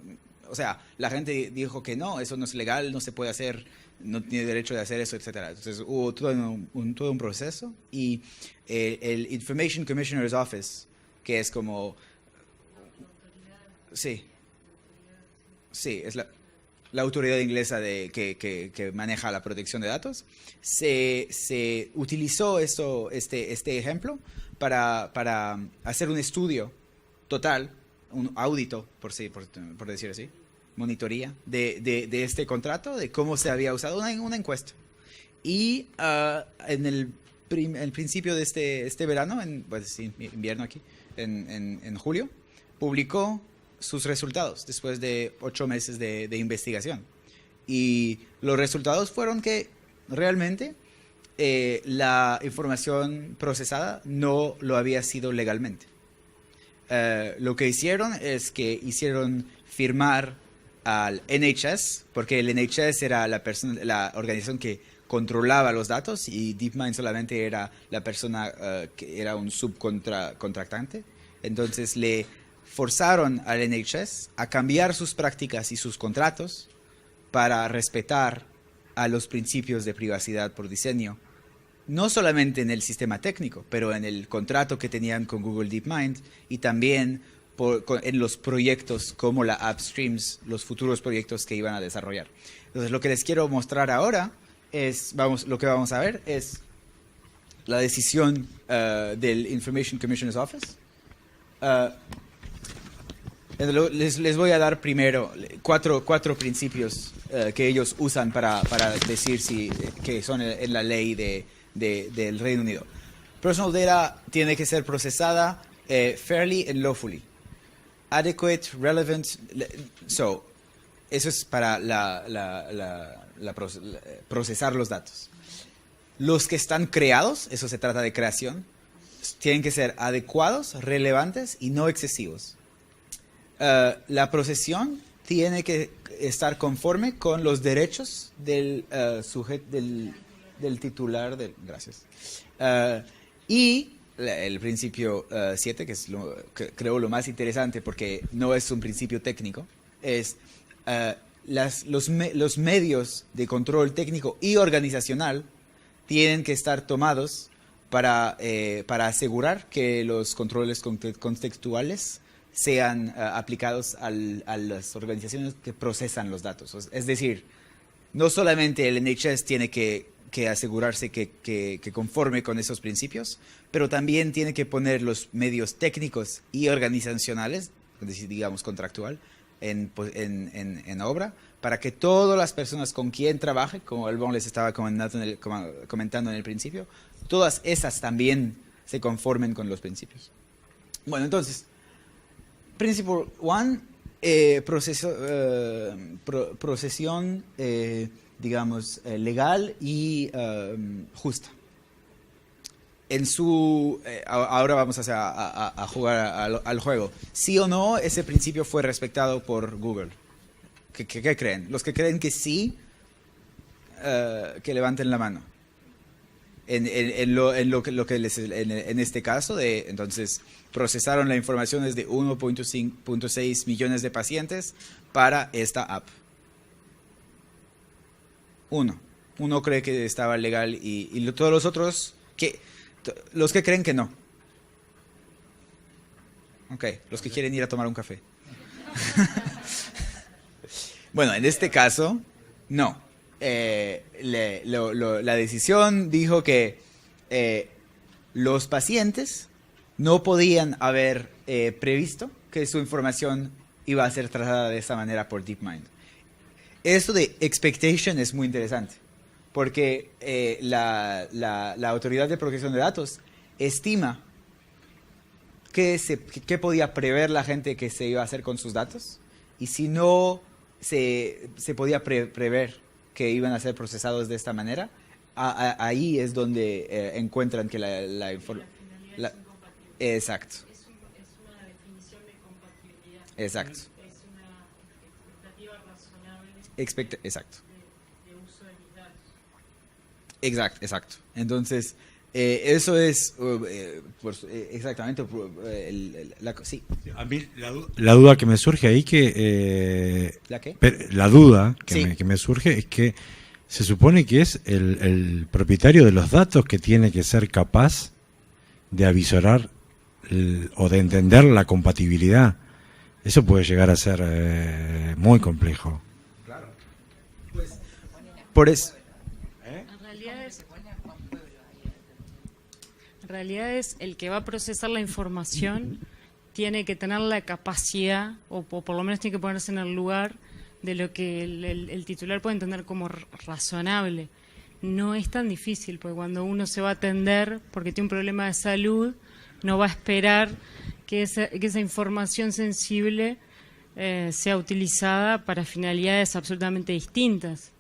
o sea, la gente dijo que no, eso no es legal, no se puede hacer, no tiene derecho de hacer eso, etcétera. Entonces hubo todo un proceso y el Information Commissioner's Office, que es como, sí, es la autoridad inglesa que maneja la protección de datos, se utilizó este ejemplo para hacer un estudio total, un audito, por decir así, monitoría de este contrato, de cómo se había usado una encuesta. Y en el principio de este verano, invierno aquí, en julio, publicó sus resultados después de 8 meses de investigación. Y los resultados fueron que realmente la información procesada no lo había sido legalmente. Lo que hicieron es que hicieron firmar al NHS, porque el NHS era la organización que controlaba los datos y DeepMind solamente era la persona que era un subcontractante. Entonces le forzaron al NHS a cambiar sus prácticas y sus contratos para respetar a los principios de privacidad por diseño, no solamente en el sistema técnico, pero en el contrato que tenían con Google DeepMind y también en los proyectos como la AppStreams, los futuros proyectos que iban a desarrollar. Entonces, lo que les quiero mostrar ahora lo que vamos a ver es la decisión del Information Commissioner's Office. Les voy a dar primero cuatro principios que ellos usan para decir que son en la ley del Reino Unido. Personal data tiene que ser procesada fairly and lawfully. Adequate, relevant. So, eso es para procesar los datos. Los que están creados, eso se trata de creación, tienen que ser adecuados, relevantes y no excesivos. La procesión tiene que estar conforme con los derechos del titular gracias. Y el principio 7, que es creo lo más interesante porque no es un principio técnico, es los medios de control técnico y organizacional tienen que estar tomados para asegurar que los controles contextuales sean aplicados a las organizaciones que procesan los datos. Es decir, no solamente el NHS tiene que asegurarse que conforme con esos principios, pero también tiene que poner los medios técnicos y organizacionales, digamos contractual, en obra, para que todas las personas con quien trabaje, como Elbon les estaba comentando en el principio, todas esas también se conformen con los principios. Bueno, entonces, Principle 1, procesión, digamos, legal y justa. Ahora vamos a jugar al juego. ¿Sí o no ese principio fue respetado por Google? ¿Qué creen? Los que creen que sí, que levanten la mano. En este caso, entonces procesaron la información desde 1.6 millones de pacientes para esta app. Uno cree que estaba legal y todos los otros, los que creen que no. Ok, los que quieren ir a tomar un café. Bueno, en este caso, no. La decisión dijo que los pacientes no podían haber previsto que su información iba a ser tratada de esa manera por DeepMind. Esto de expectation es muy interesante, porque la Autoridad de Protección de Datos estima qué podía prever la gente que se iba a hacer con sus datos, y si no se podía prever que iban a ser procesados de esta manera, ahí es donde encuentran que la información... Exacto.
Es una definición de compatibilidad.
Exacto.
Es una expectativa razonable
Exacto.
de uso de mis datos.
Exacto. Entonces, eso es exactamente sí.
A mí la duda que me surge ahí que...
¿La qué?
La duda
Sí.
que me surge es que se supone que es el propietario de los datos que tiene que ser capaz de avisorar o de entender la compatibilidad. Eso puede llegar a ser muy complejo.
Claro. Pues, por eso...
En realidad es el que va a procesar la información, tiene que tener la capacidad, o por lo menos tiene que ponerse en el lugar de lo que el titular puede entender como razonable. No es tan difícil, porque cuando uno se va a atender porque tiene un problema de salud, no va a esperar que esa información sensible sea utilizada para finalidades absolutamente distintas.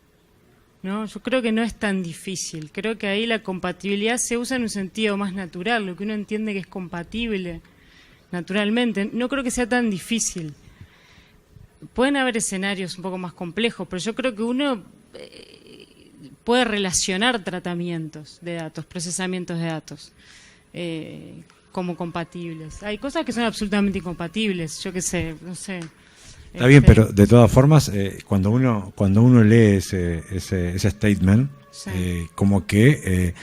¿No? Yo creo que no es tan difícil. Creo que ahí la compatibilidad se usa en un sentido más natural, lo que uno entiende que es compatible naturalmente. No creo que sea tan difícil. Pueden haber escenarios un poco más complejos, pero yo creo que uno puede relacionar tratamientos de datos, procesamientos de datos, como compatibles. Hay cosas que son absolutamente incompatibles, yo qué sé, no sé.
Está bien, pero de todas formas, cuando uno lee ese statement,
Sí.
como que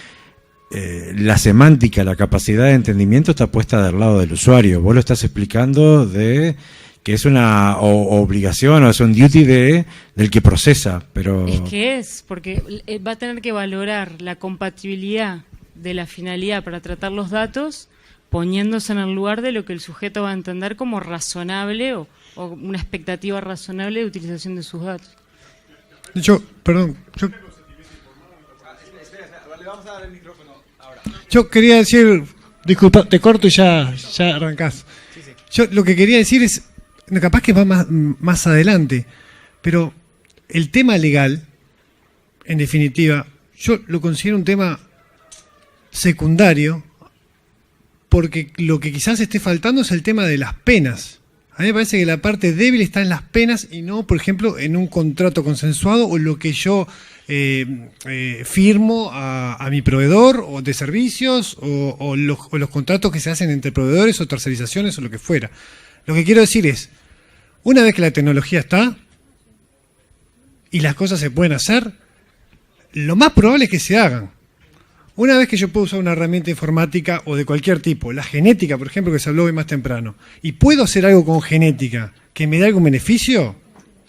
la semántica, la capacidad de entendimiento está puesta del lado del usuario. Vos lo estás explicando de que es una obligación o es un duty del que procesa, pero...
Es que porque va a tener que valorar la compatibilidad de la finalidad para tratar los datos, poniéndose en el lugar de lo que el sujeto va a entender como razonable o una expectativa razonable de utilización de sus datos.
De hecho, perdón, yo quería decir, disculpa, te corto y ya arrancás. Yo lo que quería decir es, capaz que va más adelante, pero el tema legal, en definitiva, yo lo considero un tema secundario, porque lo que quizás esté faltando es el tema de las penas. A mí me parece que la parte débil está en las penas y no, por ejemplo, en un contrato consensuado o lo que yo firmo a mi proveedor o de servicios o los contratos que se hacen entre proveedores o tercerizaciones o lo que fuera. Lo que quiero decir es, una vez que la tecnología está y las cosas se pueden hacer, lo más probable es que se hagan. Una vez que yo puedo usar una herramienta informática o de cualquier tipo, la genética, por ejemplo, que se habló hoy más temprano, y puedo hacer algo con genética que me dé algún beneficio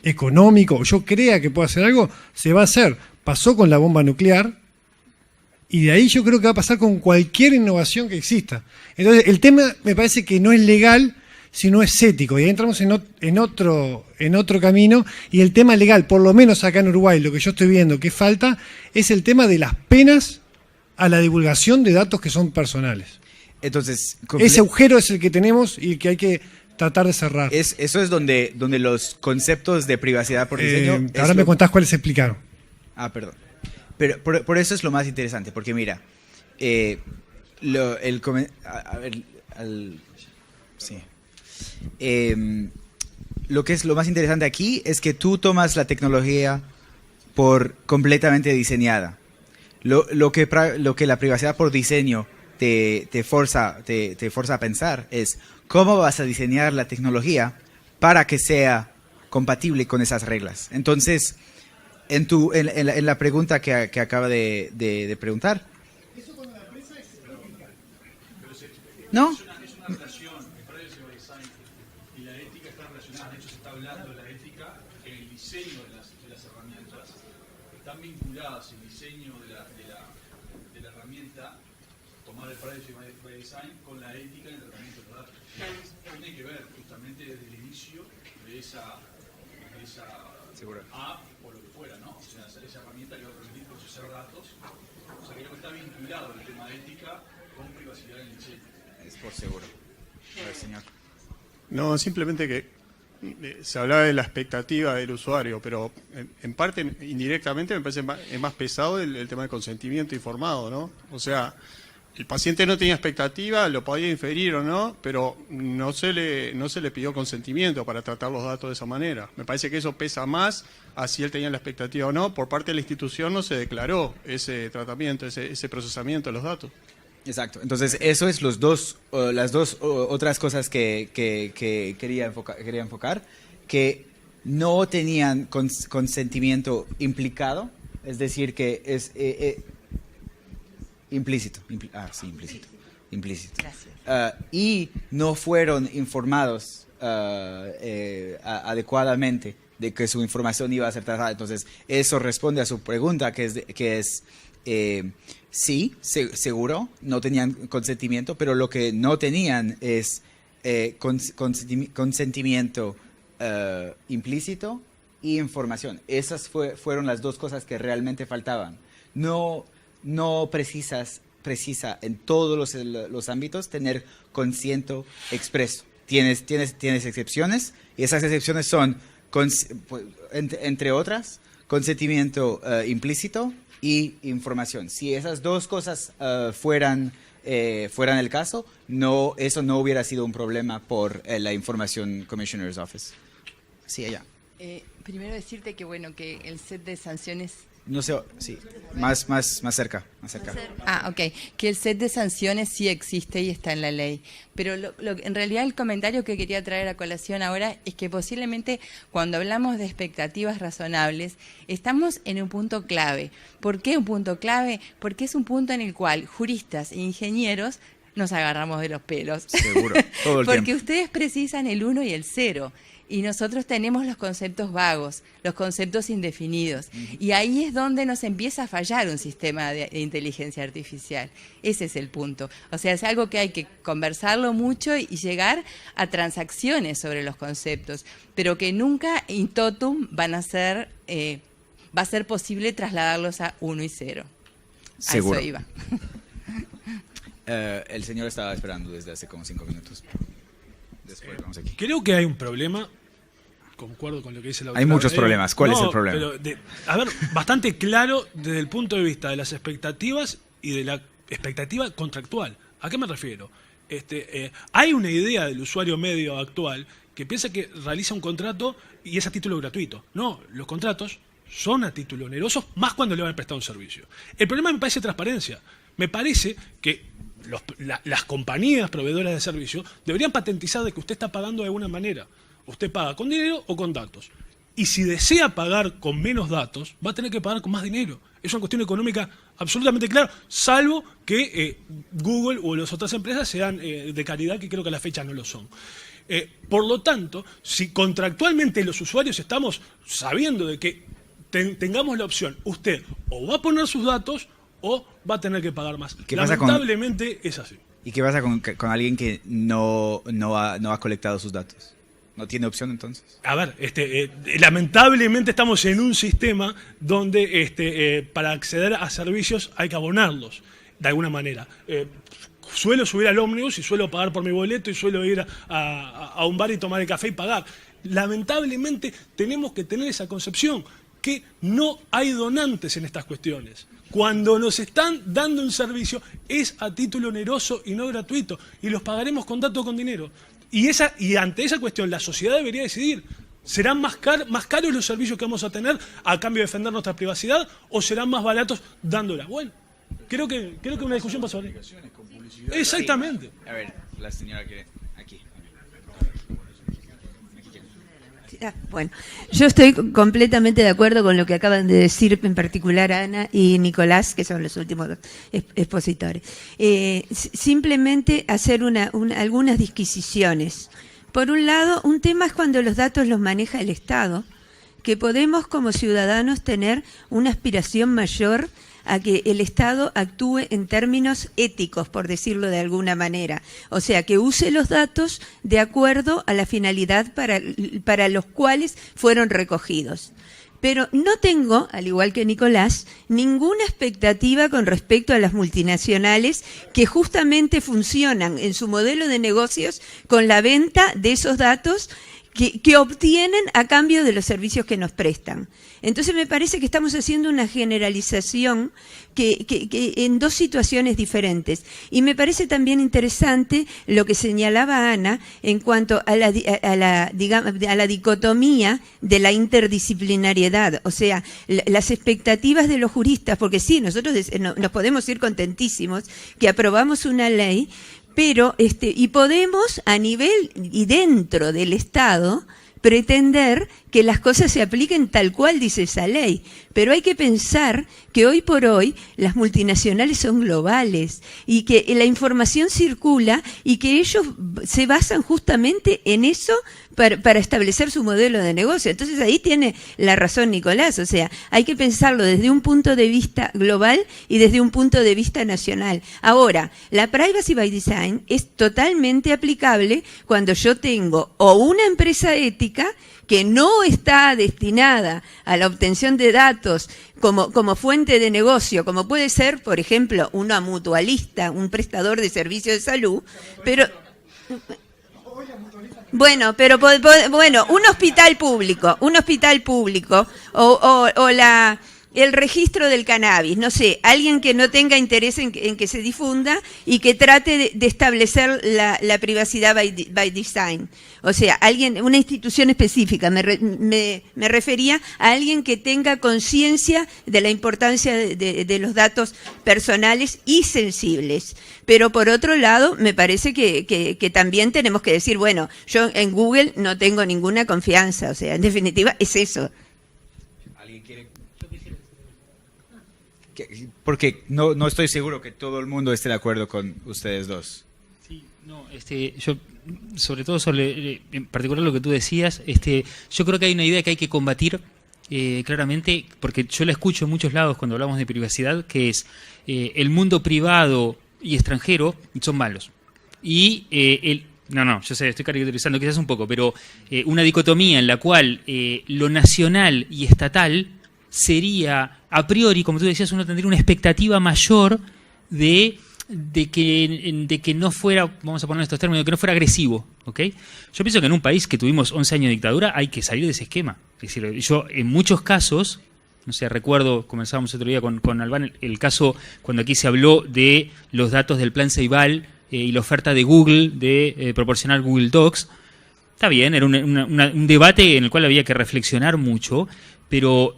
económico, o yo crea que puedo hacer algo, se va a hacer. Pasó con la bomba nuclear, y de ahí yo creo que va a pasar con cualquier innovación que exista. Entonces, el tema me parece que no es legal, sino es ético, y ahí entramos en otro camino, y el tema legal, por lo menos acá en Uruguay, lo que yo estoy viendo que falta, es el tema de las penas a la divulgación de datos que son personales.
Entonces,
ese agujero es el que tenemos y que hay que tratar de cerrar.
Eso es donde los conceptos de privacidad por diseño...
Ahora me contás cuáles se explicaron.
Perdón. Pero por eso es lo más interesante, porque mira, lo que es lo más interesante aquí es que tú tomas la tecnología por completamente diseñada. Lo que la privacidad por diseño te forza a pensar es cómo vas a diseñar la tecnología para que sea compatible con esas reglas. Entonces, en la pregunta que acaba de preguntar, ¿no?
Y la ética está relacionada, de hecho se está hablando de la ética en el diseño
están vinculadas el diseño de la herramienta, tomar el privacy by design, con la ética en el tratamiento de los datos. Tiene que ver justamente desde el inicio de esa app o lo que fuera, ¿no? O sea, esa herramienta que va a permitir procesar datos. O sea, creo que está vinculado el tema de ética con privacidad en el diseño.
Es por seguro. A ver, señor.
No, simplemente que se hablaba de la expectativa del usuario, pero en parte, indirectamente, me parece es más pesado el tema del consentimiento informado, ¿no? O sea, el paciente no tenía expectativa, lo podía inferir o no, pero no se le pidió consentimiento para tratar los datos de esa manera. Me parece que eso pesa más a si él tenía la expectativa o no. Por parte de la institución no se declaró ese tratamiento, ese procesamiento de los datos.
Exacto. Entonces, eso es las dos otras cosas que quería enfocar, que no tenían consentimiento implicado, es decir, que es implícito. Gracias. Y no fueron informados adecuadamente de que su información iba a ser tratada. Entonces, eso responde a su pregunta, que es sí, seguro, no tenían consentimiento, pero lo que no tenían es consentimiento implícito y información. Esas fueron las dos cosas que realmente faltaban. No precisa en todos los ámbitos tener consciente expreso. Tienes excepciones, y esas excepciones son, entre otras, consentimiento implícito y información. Si esas dos cosas fueran el caso, eso no hubiera sido un problema por la Information Commissioner's Office. Sí, allá.
Primero decirte que bueno, que el set de sanciones...
No sé, sí, más cerca.
Ok, que el set de sanciones sí existe y está en la ley, pero en realidad el comentario que quería traer a colación ahora es que posiblemente cuando hablamos de expectativas razonables estamos en un punto clave. ¿Por qué un punto clave? Porque es un punto en el cual juristas e ingenieros nos agarramos de los pelos.
Seguro, todo el
Porque
tiempo.
ustedes precisan el 1 y el 0. Y nosotros tenemos los conceptos vagos, los conceptos indefinidos. Y ahí es donde nos empieza a fallar un sistema de inteligencia artificial. Ese es el punto. O sea, es algo que hay que conversarlo mucho y llegar a transacciones sobre los conceptos, pero que nunca in totum va a ser posible trasladarlos a 1 y 0.
Seguro.
A eso iba.
El señor estaba esperando desde hace como 5 minutos. Después vamos aquí.
Creo que hay un problema. Concuerdo con lo que dice la
Hay
doctora.
muchos problemas. ¿Cuál es el problema?
Pero bastante claro desde el punto de vista de las expectativas y de la expectativa contractual. ¿A qué me refiero? Hay una idea del usuario medio actual que piensa que realiza un contrato y es a título gratuito. No, los contratos son a título oneroso, más cuando le van a prestar un servicio. El problema me parece transparencia. Me parece que las compañías proveedoras de servicios deberían patentizar de que usted está pagando de alguna manera. Usted paga con dinero o con datos. Y si desea pagar con menos datos, va a tener que pagar con más dinero. Es una cuestión económica absolutamente clara, salvo que Google o las otras empresas sean de caridad, que creo que a la fecha no lo son. Por lo tanto, si contractualmente los usuarios estamos sabiendo de que tengamos la opción, usted o va a poner sus datos o va a tener que pagar más. Lamentablemente es así.
¿Y qué pasa con alguien que no ha colectado sus datos? ¿No tiene opción entonces?
A ver, lamentablemente estamos en un sistema donde para acceder a servicios hay que abonarlos, de alguna manera. Suelo subir al ómnibus y suelo pagar por mi boleto y suelo ir a un bar y tomar el café y pagar. Lamentablemente tenemos que tener esa concepción, que no hay donantes en estas cuestiones. Cuando nos están dando un servicio es a título oneroso y no gratuito, y los pagaremos con datos o con dinero. Y ante esa cuestión la sociedad debería decidir, ¿serán más caros los servicios que vamos a tener a cambio de defender nuestra privacidad o serán más baratos dándola? Bueno, creo que una discusión pasó ahí. Exactamente.
A ver, la señora quiere... Aquí.
Bueno, yo estoy completamente de acuerdo con lo que acaban de decir, en particular Ana y Nicolás, que son los últimos expositores. Simplemente hacer algunas disquisiciones. Por un lado, un tema es cuando los datos los maneja el Estado, que podemos como ciudadanos tener una aspiración mayor a que el Estado actúe en términos éticos, por decirlo de alguna manera. O sea, que use los datos de acuerdo a la finalidad para los cuales fueron recogidos. Pero no tengo, al igual que Nicolás, ninguna expectativa con respecto a las multinacionales que justamente funcionan en su modelo de negocios con la venta de esos datos que obtienen a cambio de los servicios que nos prestan. Entonces me parece que estamos haciendo una generalización que en dos situaciones diferentes. Y me parece también interesante lo que señalaba Ana en cuanto a la dicotomía de la interdisciplinariedad, o sea, las expectativas de los juristas, porque sí, nosotros nos podemos ir contentísimos que aprobamos una ley, pero y podemos a nivel y dentro del Estado pretender que las cosas se apliquen tal cual dice esa ley. Pero hay que pensar que hoy por hoy las multinacionales son globales y que la información circula y que ellos se basan justamente en eso para establecer su modelo de negocio. Entonces ahí tiene la razón Nicolás, o sea, hay que pensarlo desde un punto de vista global y desde un punto de vista nacional. Ahora, la Privacy by Design es totalmente aplicable cuando yo tengo o una empresa ética que no está destinada a la obtención de datos como fuente de negocio, como puede ser, por ejemplo, una mutualista, un prestador de servicios de salud, pero... Bueno, un hospital público o el registro del cannabis, no sé, alguien que no tenga interés en que se difunda y que trate de establecer la privacidad by design. O sea, una institución específica, me refería a alguien que tenga conciencia de la importancia de los datos personales y sensibles. Pero por otro lado, me parece que también tenemos que decir, bueno, yo en Google no tengo ninguna confianza, o sea, en definitiva es eso.
¿Alguien quiere? Porque no estoy seguro que todo el mundo esté de acuerdo con ustedes dos.
Sí, no, yo sobre todo en particular lo que tú decías, yo creo que hay una idea que hay que combatir claramente, porque yo la escucho en muchos lados cuando hablamos de privacidad, que es el mundo privado y extranjero son malos. Y yo sé, estoy caricaturizando quizás un poco, pero una dicotomía en la cual lo nacional y estatal sería, a priori, como tú decías, uno tendría una expectativa mayor de que no fuera, vamos a poner estos términos, que no fuera agresivo, ¿ok? Yo pienso que en un país que tuvimos 11 años de dictadura hay que salir de ese esquema. Es decir, yo en muchos casos, no sé, recuerdo, comenzábamos otro día con Albán, el caso cuando aquí se habló de los datos del plan Ceibal y la oferta de Google de proporcionar Google Docs. Está bien, era un debate en el cual había que reflexionar mucho, pero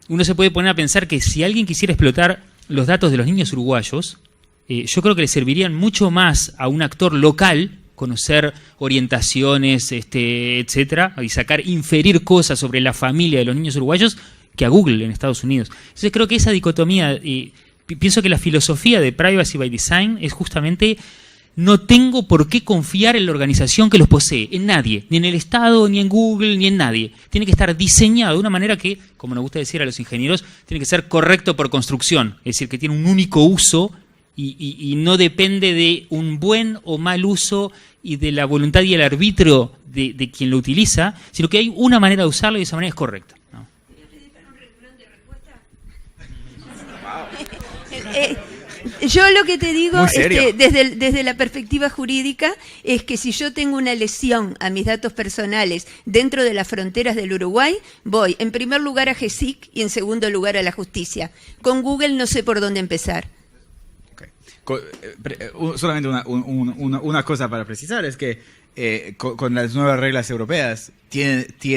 uno se puede poner a pensar que si alguien quisiera explotar los datos de los niños uruguayos, yo creo que le servirían mucho más a un actor local conocer orientaciones, etcétera, y inferir cosas sobre la familia de los niños uruguayos que a Google en Estados Unidos. Entonces creo que esa dicotomía, pienso que la filosofía de Privacy by Design es justamente: no tengo por qué confiar en la organización que los posee, en nadie, ni en el Estado, ni en Google, ni en nadie. Tiene que estar diseñado de una manera que, como nos gusta decir a los ingenieros, tiene que ser correcto por construcción, es decir, que tiene un único uso y no depende de un buen o mal uso y de la voluntad y el arbitrio de quien lo utiliza, sino que hay una manera de usarlo y esa manera es correcta, ¿no?
Yo lo que te digo desde la perspectiva jurídica es que si yo tengo una lesión a mis datos personales dentro de las fronteras del Uruguay, voy en primer lugar a GESIC y en segundo lugar a la justicia. Con Google no sé por dónde empezar.
Solamente una cosa para precisar es que con las nuevas reglas europeas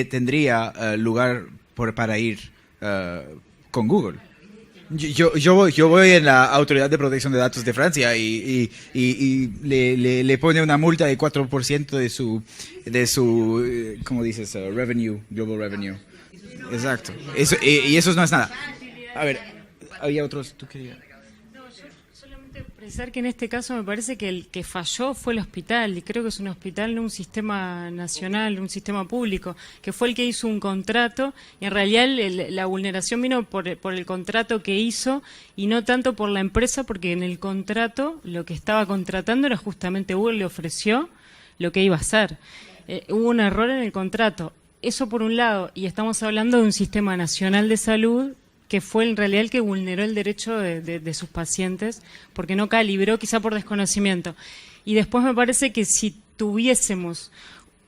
tendría lugar para ir con Google. Yo voy en la Autoridad de Protección de Datos de Francia y le pone una multa de 4% de su ¿cómo dices? Revenue, global revenue. Exacto. Eso, y eso no es nada. A ver, había otros. ¿Tú querías?
Solamente Pensar que en este caso me parece que el que falló fue el hospital, y creo que es un hospital, no un sistema nacional, un sistema público, que fue el que hizo un contrato, y en realidad la vulneración vino por el contrato que hizo y no tanto por la empresa, porque en el contrato lo que estaba contratando era justamente Google le ofreció lo que iba a hacer. Hubo un error en el contrato. Eso por un lado, y estamos hablando de un sistema nacional de salud que fue en realidad el que vulneró el derecho de sus pacientes, porque no calibró, quizá por desconocimiento. Y después me parece que si tuviésemos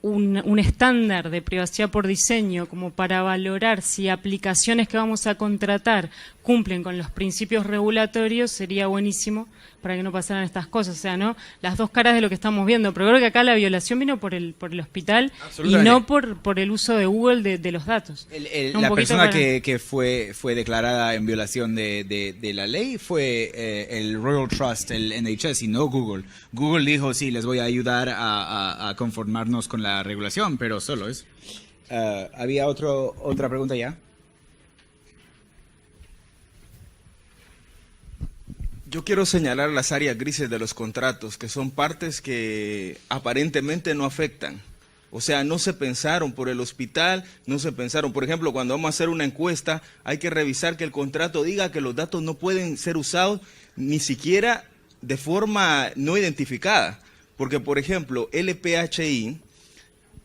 un estándar de privacidad por diseño como para valorar si aplicaciones que vamos a contratar cumplen con los principios regulatorios, sería buenísimo para que no pasaran estas cosas. O sea, ¿no? Las dos caras de lo que estamos viendo. Pero creo que acá la violación vino por el hospital y no por el uso de Google de los datos.
La persona que fue declarada en violación de la ley fue el Royal Trust, el NHS, y no Google. Google dijo, sí, les voy a ayudar a conformarnos con la regulación, pero solo eso. ¿Había otra pregunta ya?
Yo quiero señalar las áreas grises de los contratos, que son partes que aparentemente no afectan. O sea, no se pensaron por el hospital, no se pensaron. Por ejemplo, cuando vamos a hacer una encuesta, hay que revisar que el contrato diga que los datos no pueden ser usados ni siquiera de forma no identificada. Porque, por ejemplo, LPHI,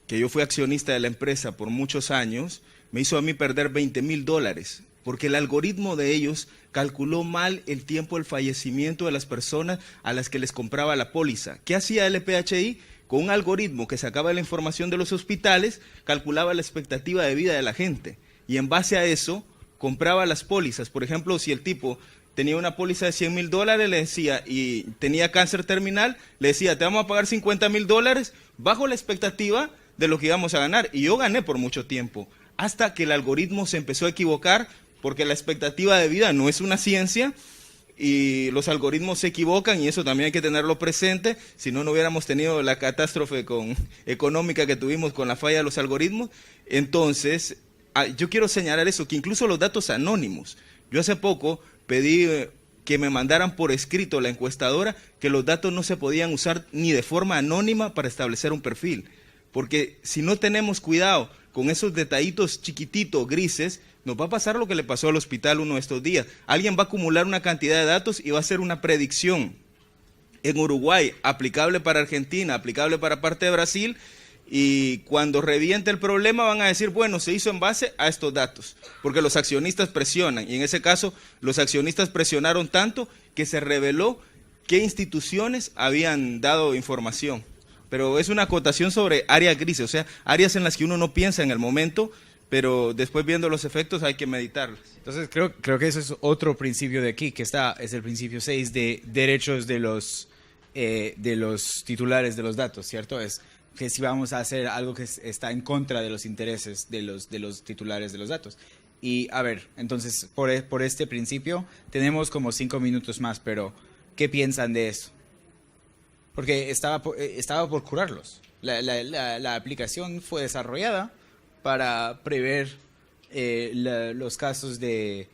que yo fui accionista de la empresa por muchos años, me hizo a mí perder $20,000, porque el algoritmo de ellos calculó mal el tiempo del fallecimiento de las personas a las que les compraba la póliza. ¿Qué hacía LPHI? Con un algoritmo que sacaba la información de los hospitales, calculaba la expectativa de vida de la gente, y en base a eso compraba las pólizas. Por ejemplo, si el tipo tenía una póliza de $100,000, le decía, y tenía cáncer terminal, le decía, te vamos a pagar $50,000 bajo la expectativa de lo que íbamos a ganar. Y yo gané por mucho tiempo, hasta que el algoritmo se empezó a equivocar, porque la expectativa de vida no es una ciencia y los algoritmos se equivocan, y eso también hay que tenerlo presente, si no, no hubiéramos tenido la catástrofe económica que tuvimos con la falla de los algoritmos. Entonces, yo quiero señalar eso, que incluso los datos anónimos, yo hace poco pedí que me mandaran por escrito la encuestadora que los datos no se podían usar ni de forma anónima para establecer un perfil, porque si no tenemos cuidado con esos detallitos chiquititos, grises, nos va a pasar lo que le pasó al hospital uno de estos días. Alguien va a acumular una cantidad de datos y va a hacer una predicción en Uruguay, aplicable para Argentina, aplicable para parte de Brasil, y cuando reviente el problema van a decir, bueno, se hizo en base a estos datos, porque los accionistas presionan, y en ese caso los accionistas presionaron tanto que se reveló qué instituciones habían dado información. Pero es una acotación sobre áreas grises, o sea, áreas en las que uno no piensa en el momento, pero después viendo los efectos hay que meditarlos.
Entonces creo que eso es otro principio de aquí, que es el principio 6 de derechos de los titulares de los datos, ¿cierto? Es que si vamos a hacer algo que está en contra de los intereses de los titulares de los datos. Y a ver, entonces por este principio tenemos como 5 minutos más, pero ¿qué piensan de eso? Porque estaba por curarlos. La aplicación fue desarrollada para prever los casos de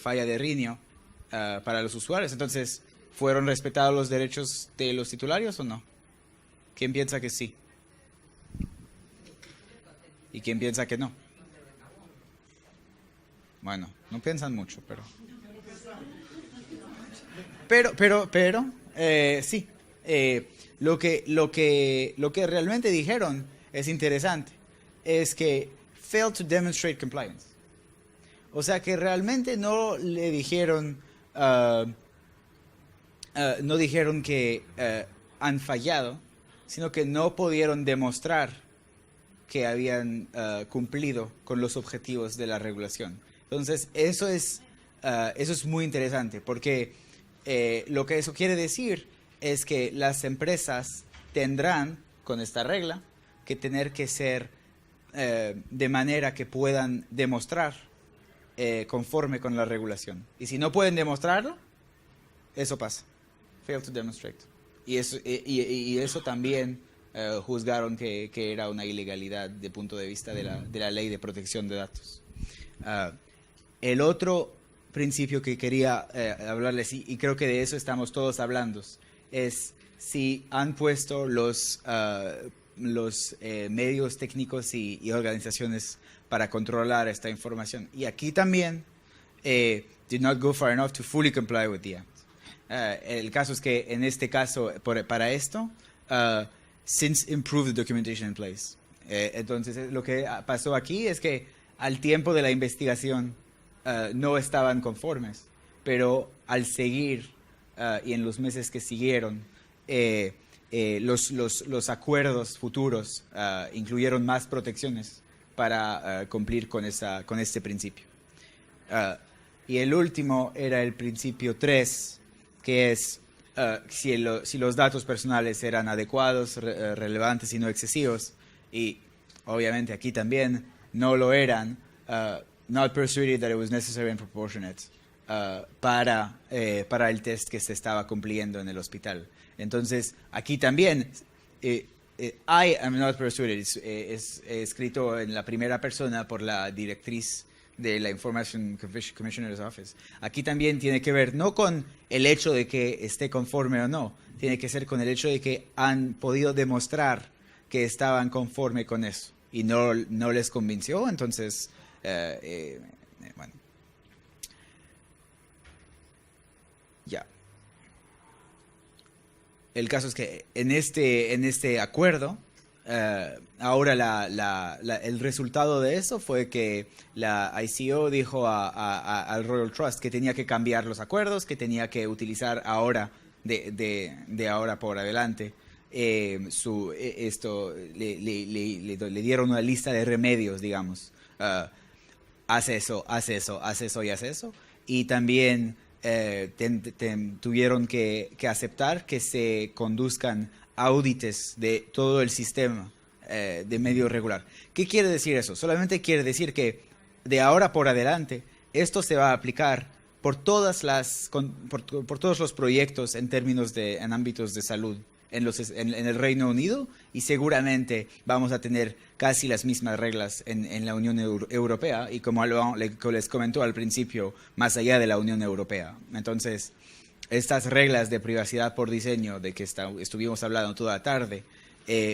falla de riño para los usuarios. Entonces, ¿fueron respetados los derechos de los titularios o no? ¿Quién piensa que sí? ¿Y quién piensa que no? Bueno, no piensan mucho, pero sí. Lo que realmente dijeron es interesante. Es que failed to demonstrate compliance. O sea que realmente no le dijeron, no dijeron que han fallado, sino que no pudieron demostrar que habían cumplido con los objetivos de la regulación. Entonces, eso es muy interesante, porque lo que eso quiere decir es que las empresas tendrán, con esta regla, que tener que ser de manera que puedan demostrar conforme con la regulación. Y si no pueden demostrarlo, eso pasa. Fail to demonstrate. Y eso también juzgaron que era una ilegalidad de punto de vista de la ley de protección de datos. El otro principio que quería hablarles, y creo que de eso estamos todos hablando, es si han puesto los medios técnicos y organizaciones para controlar esta información. Y aquí también did not go far enough to fully comply with the act. El caso es que en este caso, para esto, since improved the documentation in place. Entonces, lo que pasó aquí es que al tiempo de la investigación no estaban conformes, pero al seguir y en los meses que siguieron, los acuerdos futuros incluyeron más protecciones para cumplir con este principio. Y el último era el principio 3, que es si los datos personales eran adecuados, relevantes y no excesivos, y obviamente aquí también no lo eran, not persuaded that it was necessary and proportionate para el test que se estaba cumpliendo en el hospital. Entonces, aquí también, I am not persuaded, es escrito en la primera persona por la directriz de la Information Commissioner's Office. Aquí también tiene que ver no con el hecho de que esté conforme o no, tiene que ser con el hecho de que han podido demostrar que estaban conforme con eso y no les convenció. Entonces, bueno, ya. El caso es que en este acuerdo, ahora el resultado de eso fue que la ICO dijo al Royal Trust que tenía que cambiar los acuerdos, que tenía que utilizar ahora, de ahora por adelante, le dieron una lista de remedios, digamos. Haz eso, haz eso, haz eso y haz eso. Y también tuvieron que aceptar que se conduzcan audites de todo el sistema de medio regular. ¿Qué quiere decir eso? Solamente quiere decir que de ahora por adelante esto se va a aplicar por todos los proyectos en ámbitos de salud en el Reino Unido, y seguramente vamos a tener casi las mismas reglas en la Unión Europea, y como les comentó al principio, más allá de la Unión Europea. Entonces, estas reglas de privacidad por diseño de que estuvimos hablando toda la tarde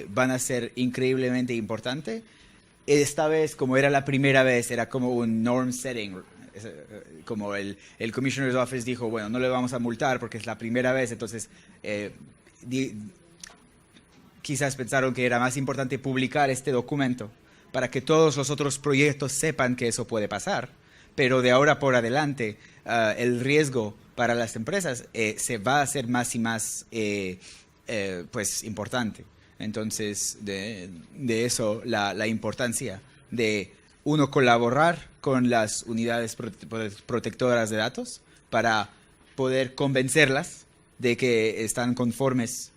van a ser increíblemente importantes. Esta vez, como era la primera vez, era como un norm setting, como el Commissioner's Office dijo, bueno, no le vamos a multar porque es la primera vez, entonces quizás pensaron que era más importante publicar este documento para que todos los otros proyectos sepan que eso puede pasar, pero de ahora por adelante el riesgo para las empresas se va a hacer más y más pues importante. Entonces, de eso la importancia de uno colaborar con las unidades protectoras de datos para poder convencerlas de que están conformes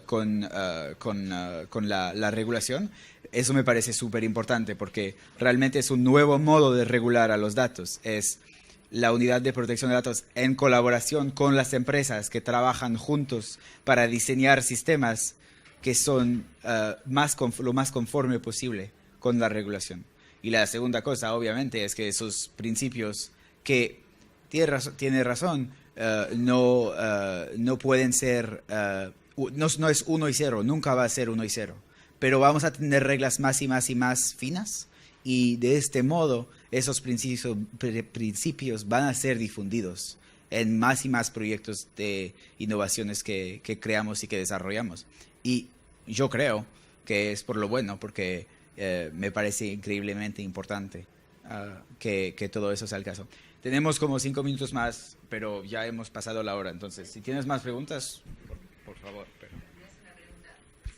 con la regulación. Eso me parece súper importante porque realmente es un nuevo modo de regular a los datos. Es la unidad de protección de datos en colaboración con las empresas que trabajan juntos para diseñar sistemas que son lo más conforme posible con la regulación. Y la segunda cosa, obviamente, es que esos principios que tiene razón, no pueden ser, no es 1 y 0, nunca va a ser 1 y 0, pero vamos a tener reglas más y más y más finas, y de este modo esos principios van a ser difundidos en más y más proyectos de innovaciones que creamos y que desarrollamos. Y yo creo que es por lo bueno, porque me parece increíblemente importante que todo eso sea el caso. Tenemos como 5 minutos más, pero ya hemos pasado la hora. Entonces, si tienes más preguntas, por favor.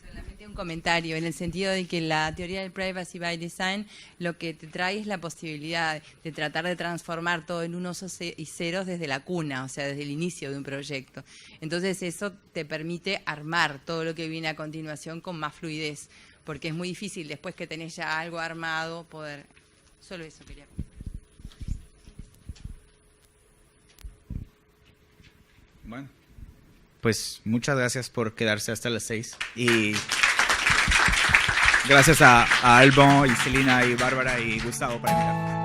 Solamente un comentario, en el sentido de que la teoría del Privacy by Design lo que te trae es la posibilidad de tratar de transformar todo en unos y ceros desde la cuna, o sea, desde el inicio de un proyecto. Entonces, eso te permite armar todo lo que viene a continuación con más fluidez, porque es muy difícil después que tenés ya algo armado poder... Solo eso quería comentar.
Bueno, pues muchas gracias por quedarse hasta las 6 y gracias a Alban y Celina y Bárbara y Gustavo por invitarme.